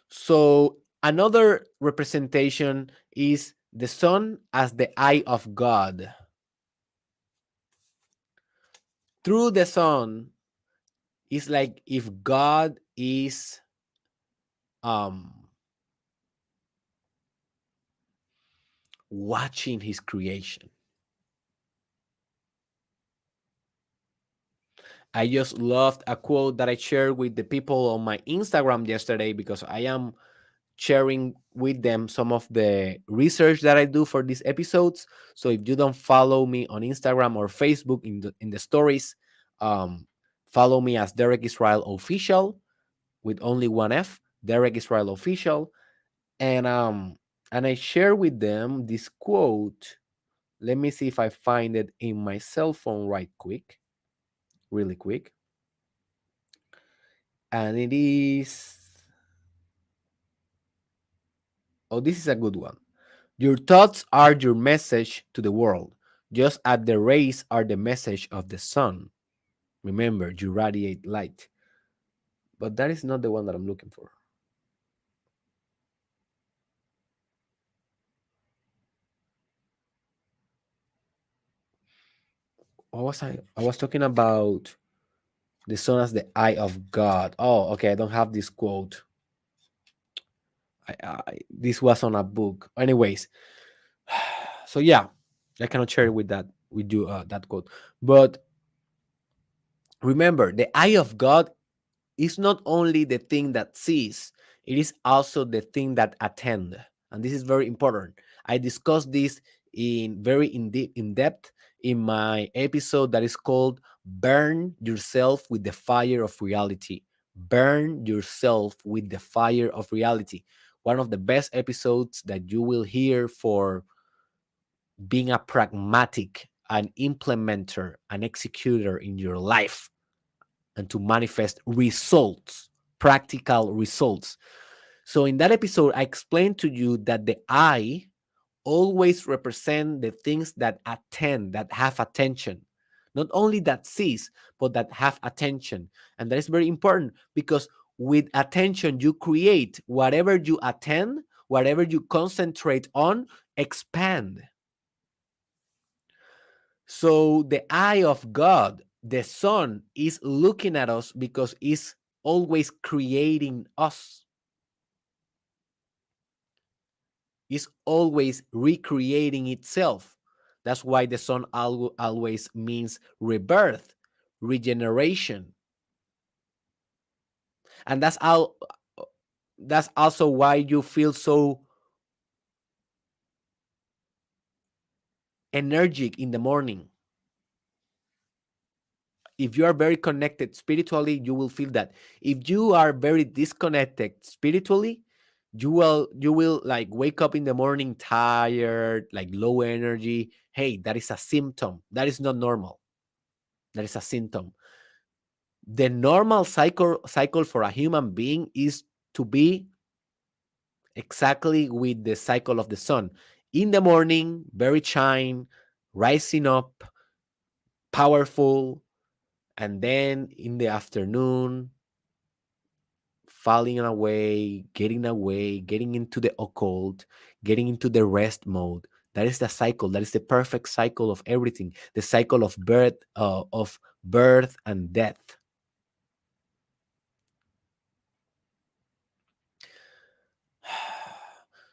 So another representation is the sun as the eye of God. Through the sun, it's like if God is um watching his creation. I just loved a quote that I shared with the people on my Instagram yesterday, because I am sharing with them some of the research that I do for these episodes. So if you don't follow me on Instagram or Facebook in the stories, um, follow me as Derek Israel Official with only one F, Derek Israel Official, and I share with them this quote. Let me see if I find it in my cell phone really quick, and it is. Oh, this is a good one. Your thoughts are your message to the world, just as the rays are the message of the sun. Remember, you radiate light. But that is not the one that I'm looking for. What was I? I was talking about the sun as the eye of God. Oh, okay. I don't have this quote. This was on a book. Anyways, so yeah, I cannot share it with you that quote. But remember, the eye of God is not only the thing that sees, it is also the thing that attend. And this is very important. I discussed this in depth in my episode that is called Burn Yourself with the Fire of Reality. Burn yourself with the fire of reality. One of the best episodes that you will hear for being a pragmatic, an implementer, an executor in your life, and to manifest results, practical results. So in that episode, I explained to you that the I always represent the things that attend, that have attention. Not only that sees, but that have attention. And that is very important, because with attention, you create whatever you attend, whatever you concentrate on, expand. So the eye of God, the sun, is looking at us because it's always creating us. It's always recreating itself. That's why the sun always means rebirth, regeneration. And that's also why you feel so energetic in the morning. If you are very connected spiritually, you will feel that. If you are very disconnected spiritually, you will like wake up in the morning tired, like low energy. Hey, that is a symptom. That is not normal. That is a symptom. The normal cycle for a human being is to be exactly with the cycle of the sun. In the morning, very shine, rising up, powerful, and then in the afternoon, falling away, getting into the occult, getting into the rest mode. That is the cycle. That is the perfect cycle of everything. The cycle of birth and death.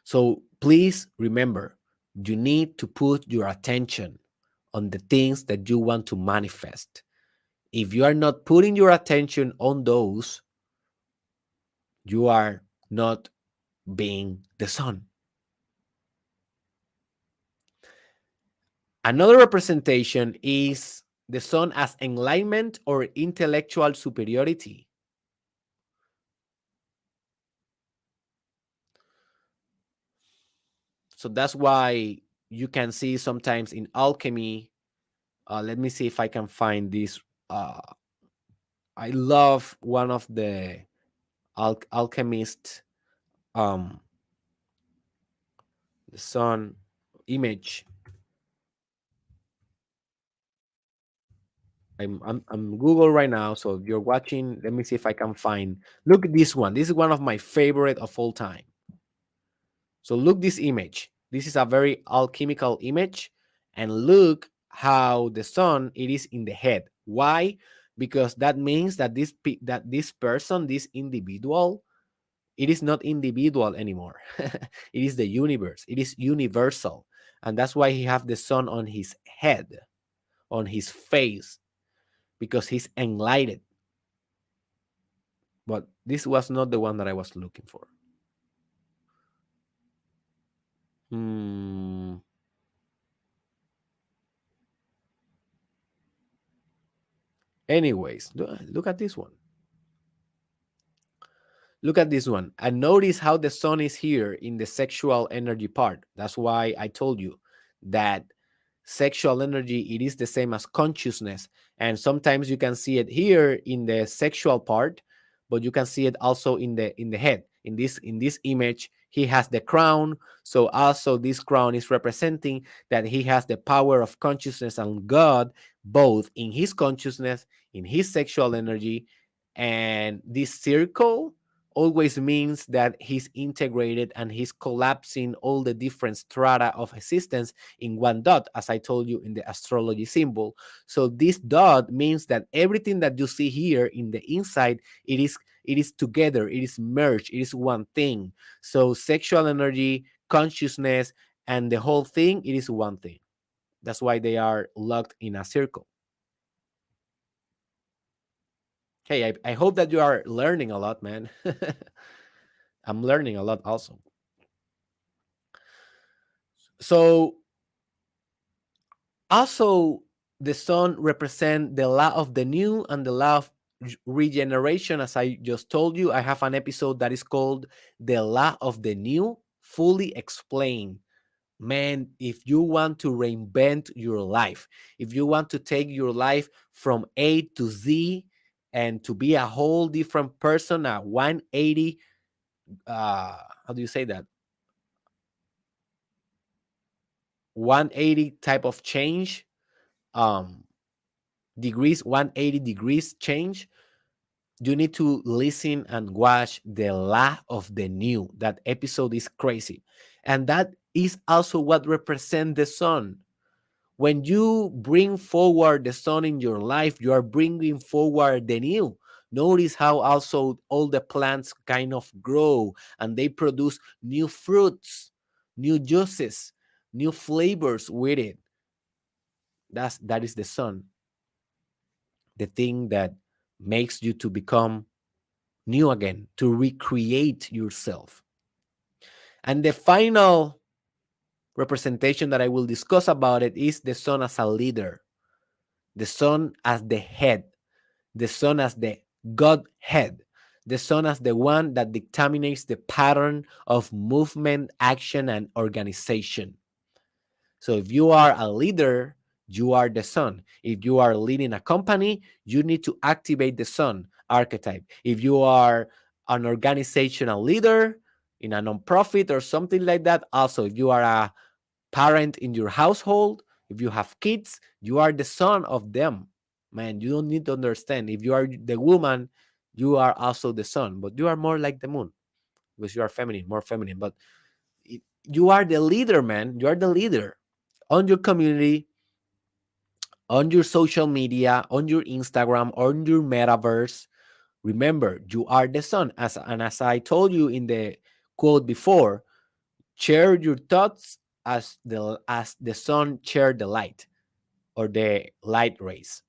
So please remember, you need to put your attention on the things that you want to manifest. If you are not putting your attention on those, you are not being the sun. Another representation is the sun as enlightenment or intellectual superiority. So that's why you can see sometimes in alchemy. Let me see if I can find this. Uh, I love one of the alchemist, um, the sun image. I'm Google right now. So if you're watching, let me see if I can find. Look at this one. This is one of my favorite of all time. So look this image. This is a very alchemical image, and look how the sun it is in the head. Why? Because that means that this person, this individual, it is not individual anymore. It is the universe. It is universal, and that's why he have the sun on his head, on his face, because he's enlightened. But this was not the one that I was looking for. Hmm. Anyways, look at this one. Look at this one. And notice how the sun is here in the sexual energy part. That's why I told you that sexual energy, it is the same as consciousness. And sometimes you can see it here in the sexual part, but you can see it also in the head. In this image, he has the crown. So also this crown is representing that he has the power of consciousness and God, both in his consciousness, in his sexual energy. And this circle always means that he's integrated and he's collapsing all the different strata of existence in one dot, as I told you in the astrology symbol. So this dot means that everything that you see here in the inside, it is together, it is merged, it is one thing. So sexual energy, consciousness, and the whole thing, it is one thing. That's why they are locked in a circle. Hey, I hope that you are learning a lot, man. I'm learning a lot also. So also, the sun represent the law of the new and the law of regeneration. As I just told you, I have an episode that is called The Law of the New, fully explained. Man, if you want to reinvent your life, if you want to take your life from A to Z and to be a whole different person, a 180, how do you say that? 180 type of change, um, degrees, 180 degrees change, you need to listen and watch The Law of the New. That episode is crazy. And that is also what represents the sun. When you bring forward the sun in your life, you are bringing forward the new. Notice how also all the plants kind of grow and they produce new fruits, new juices, new flavors with it. That is the sun, the thing that makes you to become new again, to recreate yourself. And the final representation that I will discuss about it is the sun as a leader, the sun as the head, the sun as the Godhead, the sun as the one that determines the pattern of movement, action, and organization. So if you are a leader, you are the sun. If you are leading a company, you need to activate the sun archetype. If you are an organizational leader in a nonprofit or something like that, also, if you are a parent in your household, if you have kids, you are the son of them. Man, you don't need to understand. If you are the woman, you are also the sun, but you are more like the moon because you are feminine, more feminine. But you are the leader, man. You are the leader on your community, on your social media, on your Instagram, on your metaverse. Remember, you are the sun. As I told you in the quote before, share your thoughts as the sun share the light or the light rays.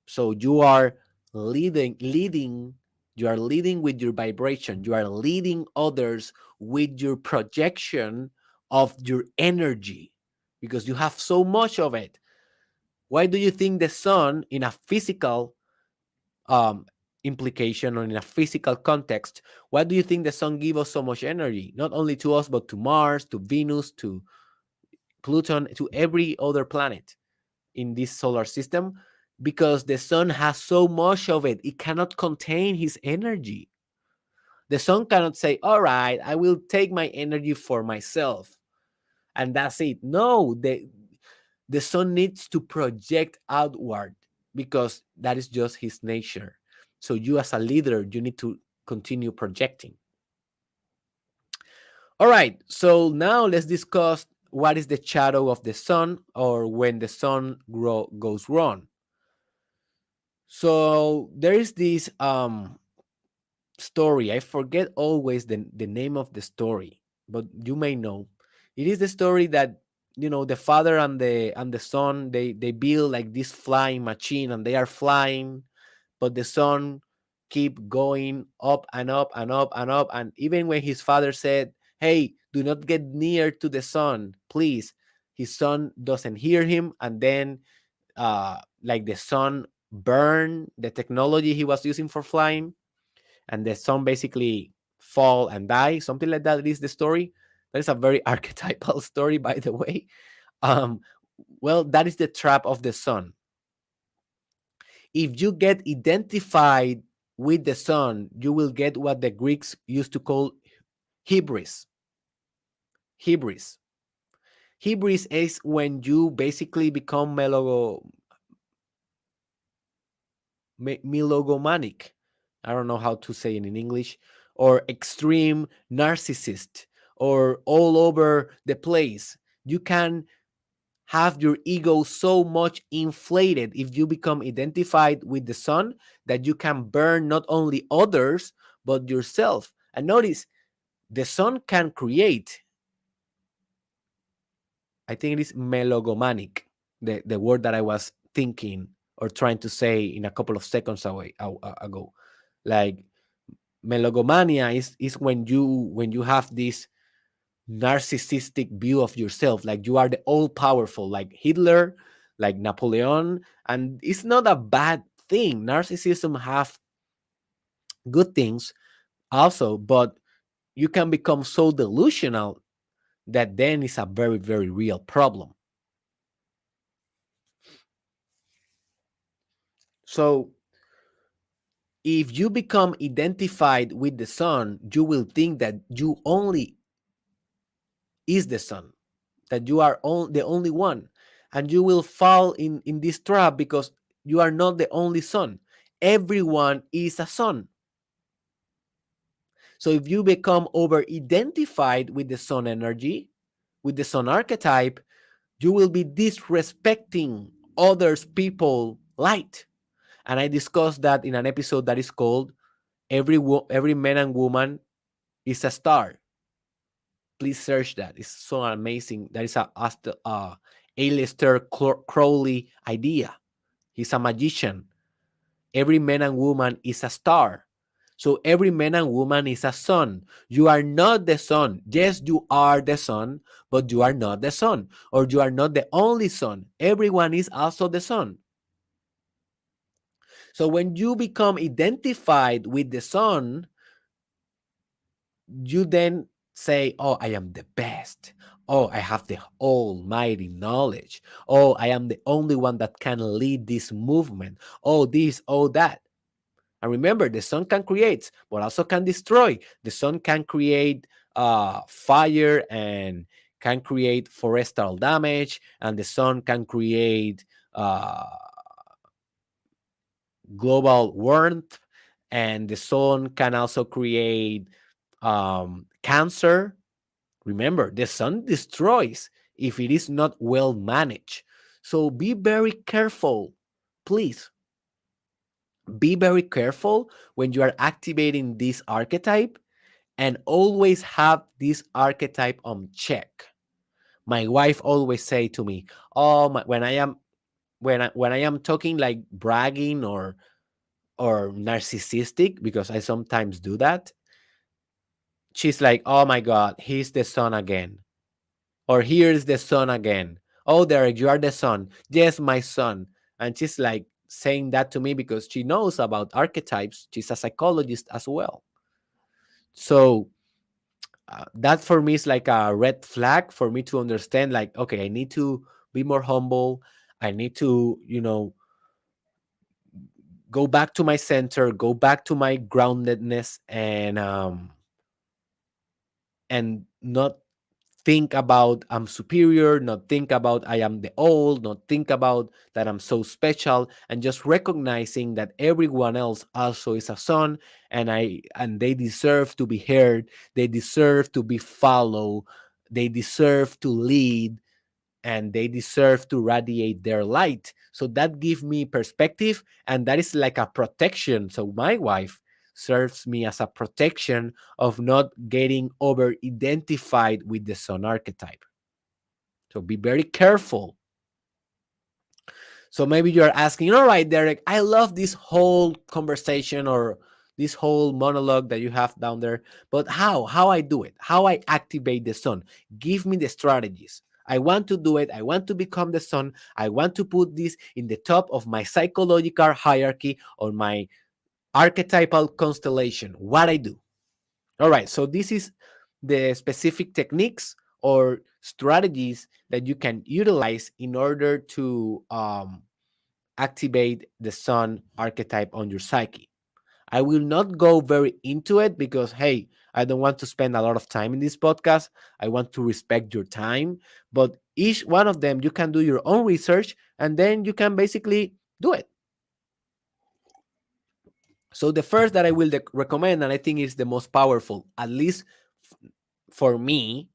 So you are leading, you are leading with your vibration. You are leading others with your projection of your energy because you have so much of it. Why do you think the sun in a physical implication or in a physical context, why do you think the sun gives us so much energy? Not only to us, but to Mars, to Venus, to Pluto, to every other planet in this solar system, because the sun has so much of it. It cannot contain his energy. The sun cannot say, all right, I will take my energy for myself and that's it. No, the sun needs to project outward because that is just his nature. So you as a leader, you need to continue projecting. All right, so now let's discuss what is the shadow of the sun or when the sun goes wrong. So there is this story. I forget always the name of the story, but you may know. It is the story that the father and the son, they build like this flying machine and they are flying, but the son keep going up and up and up and up. And even when his father said, hey, do not get near to the sun, please, his son doesn't hear him. And then like the sun burned the technology he was using for flying, and the son basically fall and die, something like that is the story. That is a very archetypal story, by the way. um well, that is the trap of the sun. If you get identified with the sun, you will get what the Greeks used to call hybris. Hybris hybris is when you basically become melogomanic. I don't know how to say it in English, or extreme narcissist, or all over the place. You can have your ego so much inflated if you become identified with the sun that you can burn not only others but yourself. And notice, the sun can create. I think it is melogomanic, the word that I was thinking or trying to say in a couple of seconds ago. Like, melogomania is when you have this narcissistic view of yourself, like you are the all powerful, like Hitler, like Napoleon. And it's not a bad thing. Narcissism have good things also, but you can become so delusional that then it's a very, very real problem. So if you become identified with the sun, you will think that you only is the sun, that you are the only one, and you will fall in this trap because you are not the only sun. Everyone is a sun. So if you become over identified with the sun energy, with the sun archetype, you will be disrespecting others people light. And I discussed that in an episode that is called every man and woman is a star. Please search that. It's so amazing. That is a Aleister Crowley idea. He's a magician. Every man and woman is a star. So every man and woman is a sun. You are not the sun. Yes, you are the sun, but you are not the sun. Or you are not the only sun. Everyone is also the sun. So when you become identified with the sun, you then say, oh, I am the best. Oh, I have the almighty knowledge. Oh, I am the only one that can lead this movement. Oh, this, oh, that. And remember, the sun can create, but also can destroy. The sun can create fire and can create forestal damage, and the sun can create global warmth, and the sun can also create cancer. Remember, the sun destroys if it is not well managed. So be very careful, please. Be very careful when you are activating this archetype, and always have this archetype on check. My wife always say to me, "Oh, when I am talking like bragging or narcissistic, because I sometimes do that, she's like, oh my God, he's the sun again. Or here's the sun again. Oh, Derek, you are the sun. Yes, my son." And she's like saying that to me because she knows about archetypes. She's a psychologist as well. So that for me is like a red flag for me to understand, like, okay, I need to be more humble. I need to, go back to my center, go back to my groundedness, and not think about I'm superior, not think about I am the old, not think about that I'm so special, and just recognizing that everyone else also is a son, and they deserve to be heard, they deserve to be followed, they deserve to lead, and they deserve to radiate their light. So that gives me perspective, and that is like a protection. So my wife serves me as a protection of not getting over identified with the sun archetype. So be very careful. So maybe you're asking, all right, Derek, I love this whole conversation or this whole monologue that you have down there, but how I do it, how I activate the sun? Give me the strategies. I want to do it. I want to become the sun. I want to put this in the top of my psychological hierarchy or my archetypal constellation. What I do. All right. So this is the specific techniques or strategies that you can utilize in order to activate the sun archetype on your psyche. I will not go very into it because, hey, I don't want to spend a lot of time in this podcast. I want to respect your time. But each one of them, you can do your own research and then you can basically do it. So the first that I will recommend, and I think is the most powerful, at least for me,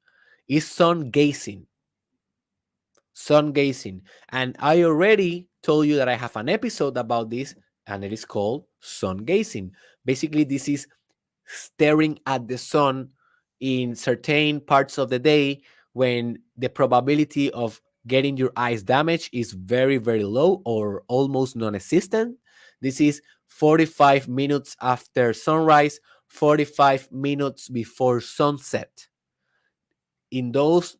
is sun gazing. Sun gazing. And I already told you that I have an episode about this, and it is called sun gazing. Basically, this is staring at the sun in certain parts of the day when the probability of getting your eyes damaged is very, very low or almost non-existent. This is 45 minutes after sunrise, 45 minutes before sunset. In those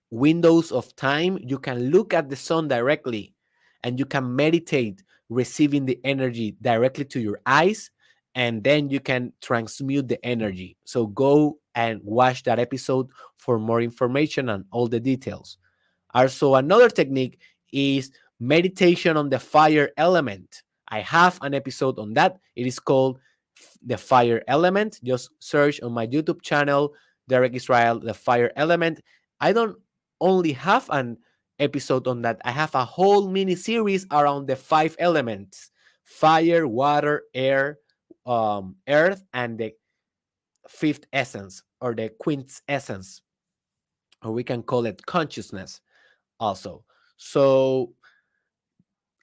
windows of time, you can look at the sun directly and you can meditate, receiving the energy directly to your eyes, and then you can transmute the energy. So go and watch that episode for more information and all the details. Also, another technique is meditation on the fire element. I have an episode on that. It is called The Fire Element. Just search on my YouTube channel, Derek Israel, The Fire Element. I don't only have an episode on that. I have a whole mini series around the 5 elements: fire, water, air, earth, and the fifth essence or the quintessence, or we can call it consciousness also. So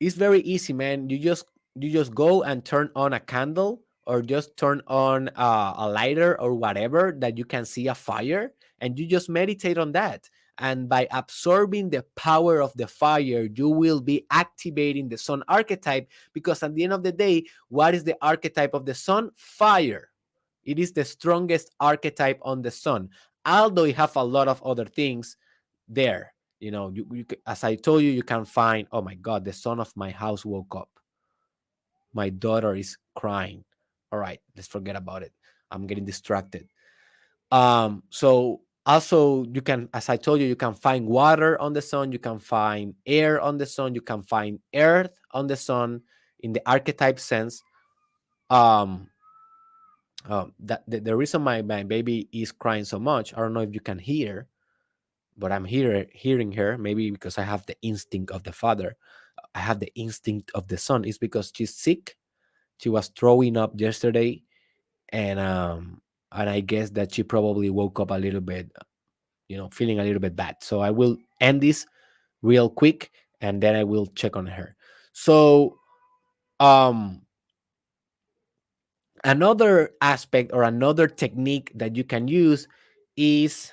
it's very easy, man. You just go and turn on a candle or just turn on a lighter or whatever that you can see a fire, and you just meditate on that. And by absorbing the power of the fire, you will be activating the sun archetype, because at the end of the day, what is the archetype of the sun? Fire. It is the strongest archetype on the sun, although it have a lot of other things there. As I told you, you can find, oh my God, the son of my house woke up. My daughter is crying. All right, let's forget about it. I'm getting distracted. So also you can, as I told you, you can find water on the sun, you can find air on the sun, you can find earth on the sun in the archetype sense. Um, that the reason my baby is crying so much, I don't know if you can hear, but I'm hearing her, maybe because I have the instinct of the father. I have the instinct of the son. Is because she's sick. She was throwing up yesterday, and I guess that she probably woke up a little bit, feeling a little bit bad. So I will end this real quick, and then I will check on her. So um another aspect or another technique that you can use is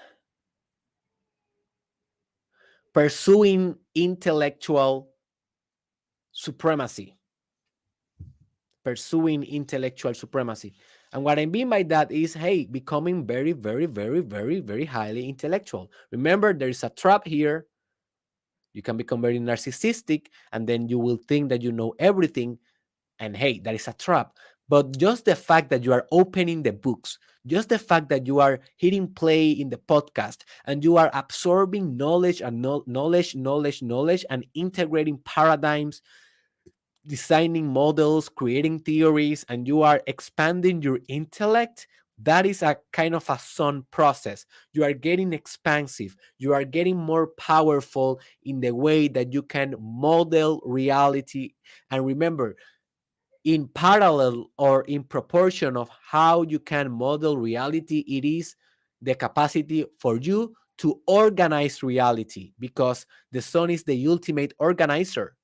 pursuing intellectual supremacy. Pursuing intellectual supremacy. And what I mean by that is, hey, becoming very, very, very, very, very highly intellectual. Remember, there is a trap here. You can become very narcissistic, and then you will think that you know everything. And hey, that is a trap. But just the fact that you are opening the books, just the fact that you are hitting play in the podcast, and you are absorbing knowledge and knowledge, and integrating paradigms, designing models, creating theories, and you are expanding your intellect, that is a kind of a sun process. You are getting expansive. You are getting more powerful in the way that you can model reality. And remember, in parallel or in proportion of how you can model reality, it is the capacity for you to organize reality, because the sun is the ultimate organizer.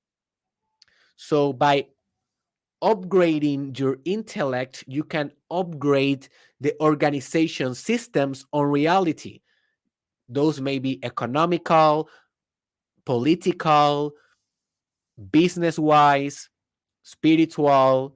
So by upgrading your intellect, you can upgrade the organization systems on reality. Those may be economical, political, business wise, spiritual,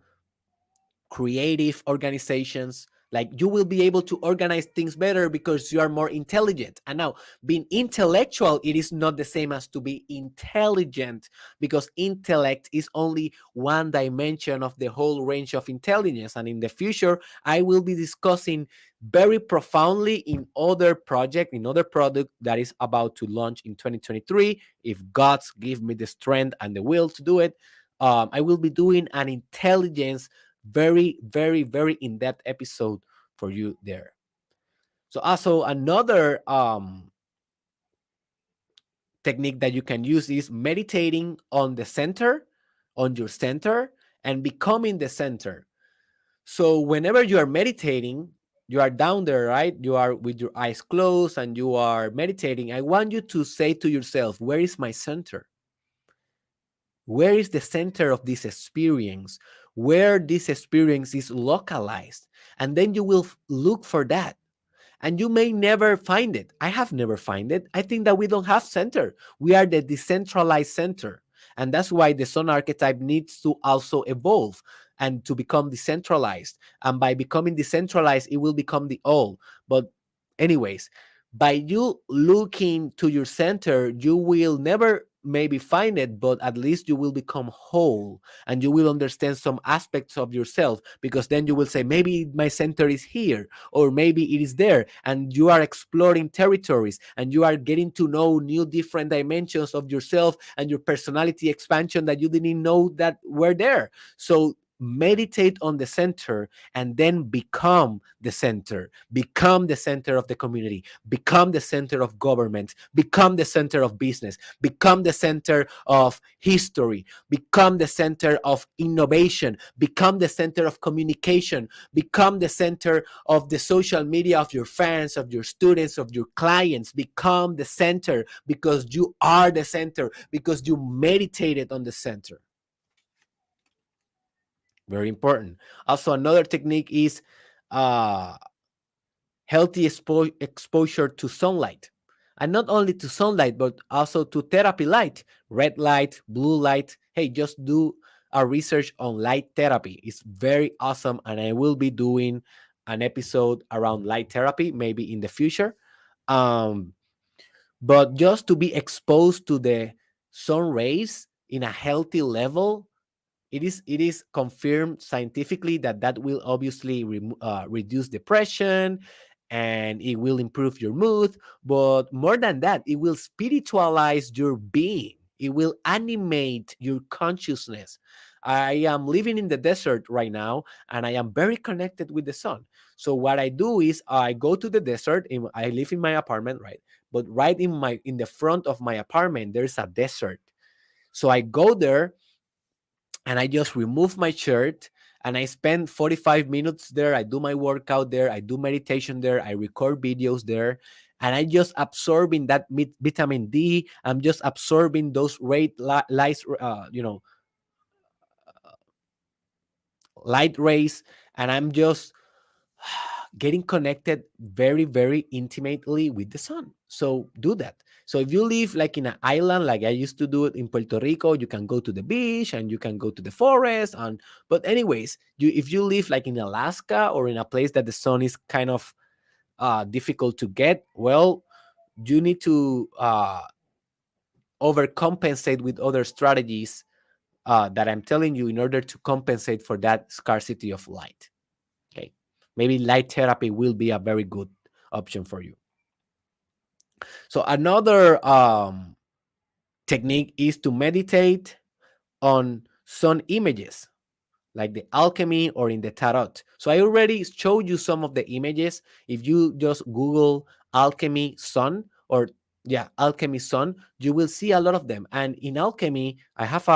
creative organizations. Like, you will be able to organize things better because you are more intelligent. And now, being intellectual, it is not the same as to be intelligent, because intellect is only one dimension of the whole range of intelligence. And in the future, I will be discussing very profoundly in other project, in other product that is about to launch in 2023, if God's give me the strength and the will to do it. I will be doing an intelligence, very, very, very in-depth episode for you there. So also another technique that you can use is meditating on the center, on your center, and becoming the center. So whenever you are meditating, you are down there, right? You are with your eyes closed and you are meditating. I want you to say to yourself, where is my center? Where is the center of this experience? Where this experience is localized? And then you will look for that. And you may never find it. I have never find it. I think that we don't have center. We are the decentralized center. And that's why the Sun archetype needs to also evolve and to become decentralized. And by becoming decentralized, it will become the all. But anyways, by you looking to your center, you will never maybe find it, but at least you will become whole, and you will understand some aspects of yourself, because then you will say, maybe my center is here, or maybe it is there, and you are exploring territories, and you are getting to know new different dimensions of yourself and your personality expansion that you didn't know that were there. So meditate on the center, and then become the center. Become the center of the community. Become the center of government. Become the center of business. Become the center of history. Become the center of innovation. Become the center of communication. Become the center of the social media of your fans, of your students, of your clients. Become the center, because you are the center, because you meditated on the center. Very important. Also, another technique is uh, healthy exposure to sunlight. And not only to sunlight, but also to therapy light, red light, blue light. Hey, just do a research on light therapy. It's very awesome. And I will be doing an episode around light therapy, maybe in the future. Um, but just to be exposed to the sun rays in a healthy level, it is confirmed scientifically that that will obviously reduce depression, and it will improve your mood. But more than that, it will spiritualize your being. It will animate your consciousness. I am living in the desert right now, and I am very connected with the sun. So what I do is I go to the desert. I live in my apartment, right? But right in the front of my apartment, there's a desert. So I go there, and I just remove my shirt, and I spend 45 minutes there. I do my workout there. I do meditation there. I record videos there. And I just absorbing that vitamin D. I'm just absorbing those lights, light rays. And I'm just getting connected very, very intimately with the sun. So do that. So if you live like in an island, like I used to do it in Puerto Rico, you can go to the beach and you can go to the forest. And but anyways, if you live like in Alaska or in a place that the sun is kind of difficult to get, well, you need to overcompensate with other strategies that I'm telling you in order to compensate for that scarcity of light. Okay. Maybe light therapy will be a very good option for you. So another technique is to meditate on sun images, like the alchemy or in the tarot. So I already showed you some of the images. If you just Google alchemy sun, or yeah, alchemy sun, you will see a lot of them. And in alchemy, I have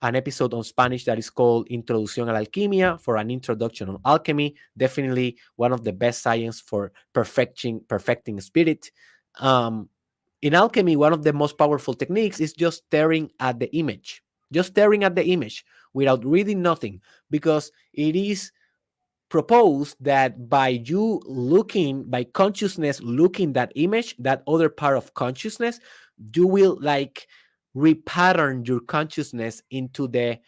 an episode on Spanish that is called Introducción a la Alquimia, for an introduction on alchemy. Definitely one of the best science for perfecting spirit. Um, in alchemy, one of the most powerful techniques is just staring at the image, just staring at the image without reading nothing, because it is proposed that by you looking, by consciousness looking that image, that other part of consciousness, you will like repattern your consciousness into the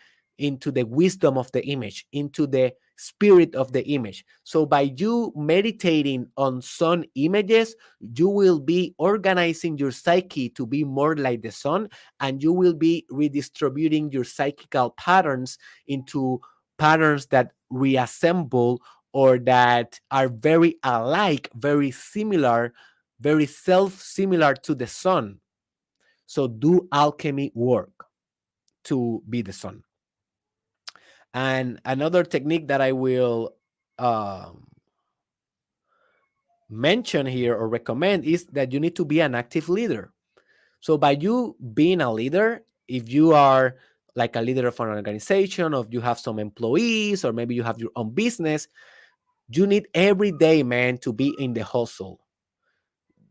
wisdom of the image, into the spirit of the image. So by you meditating on sun images, you will be organizing your psyche to be more like the sun, and you will be redistributing your psychical patterns into patterns that reassemble or that are very alike, very similar, very self-similar to the sun. So do alchemy work to be the sun. And another technique that I will mention here or recommend is that you need to be an active leader. So by you being a leader, if you are like a leader of an organization, or if you have some employees, or maybe you have your own business, you need every day, man, to be in the hustle.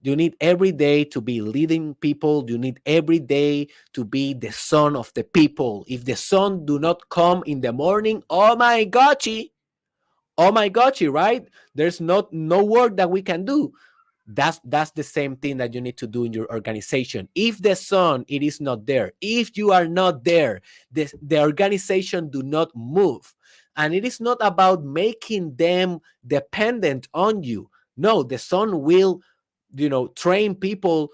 You need every day to be leading people. You need every day to be the son of the people. If the sun do not come in the morning, oh my gotcha, right? There's not no work that we can do. That's the same thing that you need to do in your organization. If the sun it is not there, if you are not there, the organization do not move. And it is not about making them dependent on you. No, the sun will, train people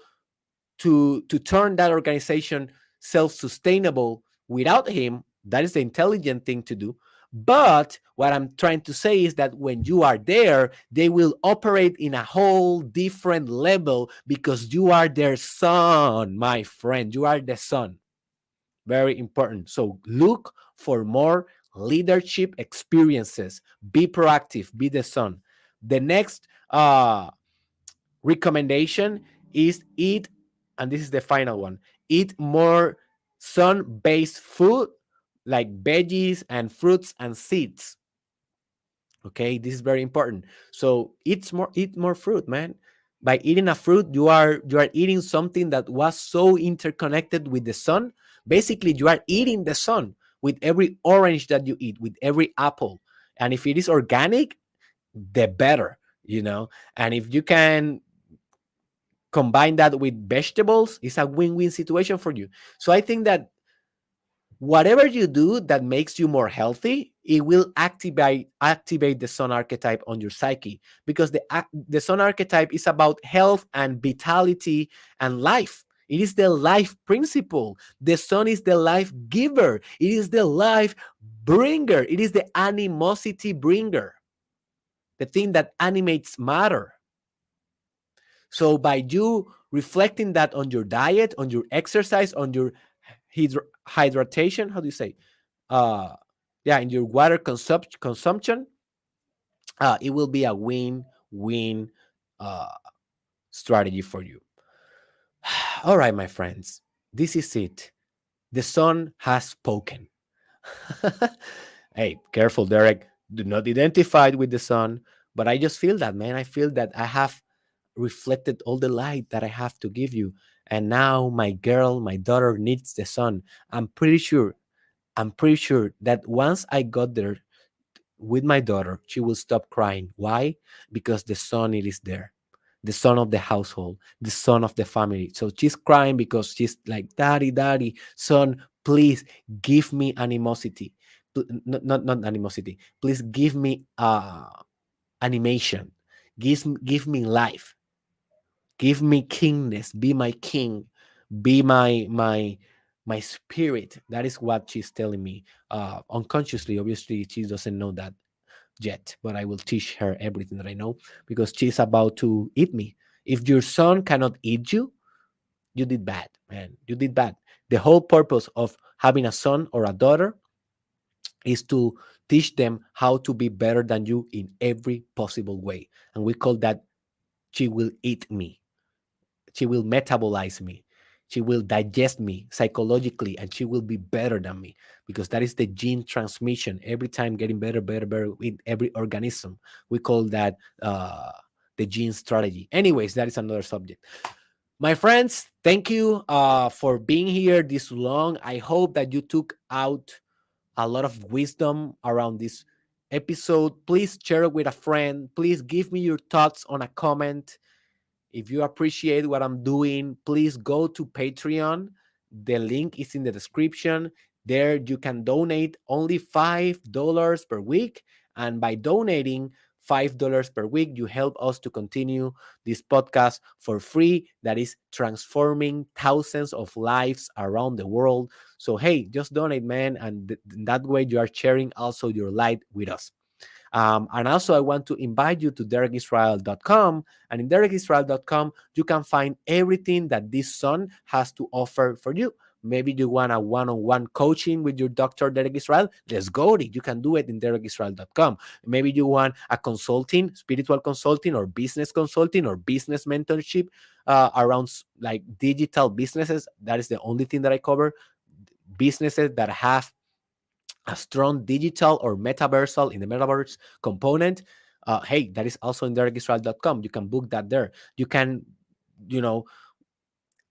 to turn that organization self-sustainable without him. That is the intelligent thing to do. But what I'm trying to say is that when you are there, they will operate in a whole different level because you are their son, my friend. You are the son. Very important. So look for more leadership experiences. Be proactive. Be the son. The next recommendation is eat, and this is the final one, eat more sun-based food like veggies and fruits and seeds. Okay, this is very important. So eat more fruit, man. By eating a fruit, you are eating something that was so interconnected with the sun. Basically, you are eating the sun with every orange that you eat, with every apple. And if it is organic, the better, and if you can combine that with vegetables, it's a win-win situation for you. So I think that whatever you do that makes you more healthy, it will activate the sun archetype on your psyche, because the sun archetype is about health and vitality and life. It is the life principle. The sun is the life giver. It is the life bringer. It is the animosity bringer, the thing that animates matter. So by you reflecting that on your diet, on your exercise, on your hydration, how do you say? In your water consumption, it will be a win-win strategy for you. All right, my friends, this is it. The sun has spoken. Hey, careful, Derek. Do not identify with the sun. But I just feel that, man. I feel that I have reflected all the light that I have to give you. And now my girl, my daughter needs the sun. I'm pretty sure that once I got there with my daughter, she will stop crying. Why? Because the sun it is there. The son of the household, the son of the family. So she's crying because she's like, Daddy, Daddy, son, please give me animosity. Not animosity. Please give me animation. Give me life. Give me kingness. Be my king. be my spirit. That is what she's telling me, unconsciously. Obviously, she doesn't know that yet, but I will teach her everything that I know, because she's about to eat me. If your son cannot eat you, you did bad, man. You did bad. The whole purpose of having a son or a daughter is to teach them how to be better than you in every possible way. And we call that, she will eat me. She will metabolize me. She will digest me psychologically, and she will be better than me, because that is the gene transmission. Every time getting better, better, better in every organism. We call that the gene strategy. Anyways, that is another subject. My friends, thank you for being here this long. I hope that you took out a lot of wisdom around this episode. Please share it with a friend. Please give me your thoughts on a comment. If you appreciate what I'm doing, please go to Patreon. The link is in the description. There you can donate only $5 per week. And by donating $5 per week, you help us to continue this podcast for free, that is transforming thousands of lives around the world. So, hey, just donate, man. And that way you are sharing also your light with us. And also, I want to invite you to derekisrael.com. And in derekisrael.com, you can find everything that this Sun has to offer for you. Maybe you want a one-on-one coaching with your doctor, Derek Israel. Let's go. You can do it in derekisrael.com. Maybe you want a consulting, spiritual consulting, or business mentorship around like digital businesses. That is the only thing that I cover. Businesses that have a strong digital or metaversal in the metaverse component. Hey, that is also in derekisrael.com. You can book that there. You can, you know,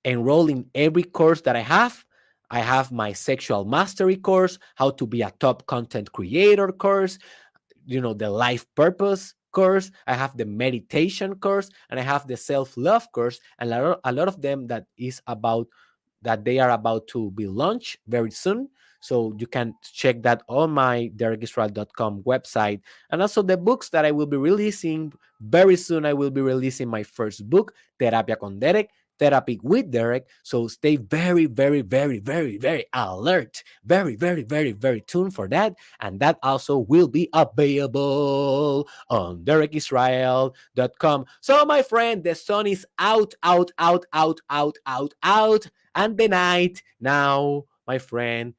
enroll in every course that I have. I have my sexual mastery course, how to be a top content creator course, the life purpose course. I have the meditation course, and I have the self-love course, and a lot of them that they are about to be launched very soon. So you can check that on my derekisrael.com website. And also the books that I will be releasing very soon. I will be releasing my first book, Terapia con Derek, Therapy with Derek. So stay very, very, very, very, very alert. Very, very, very, very tuned for that. And that also will be available on derekisrael.com. So, my friend, the sun is out, out, out, out, out, out, out, and the night now, my friend,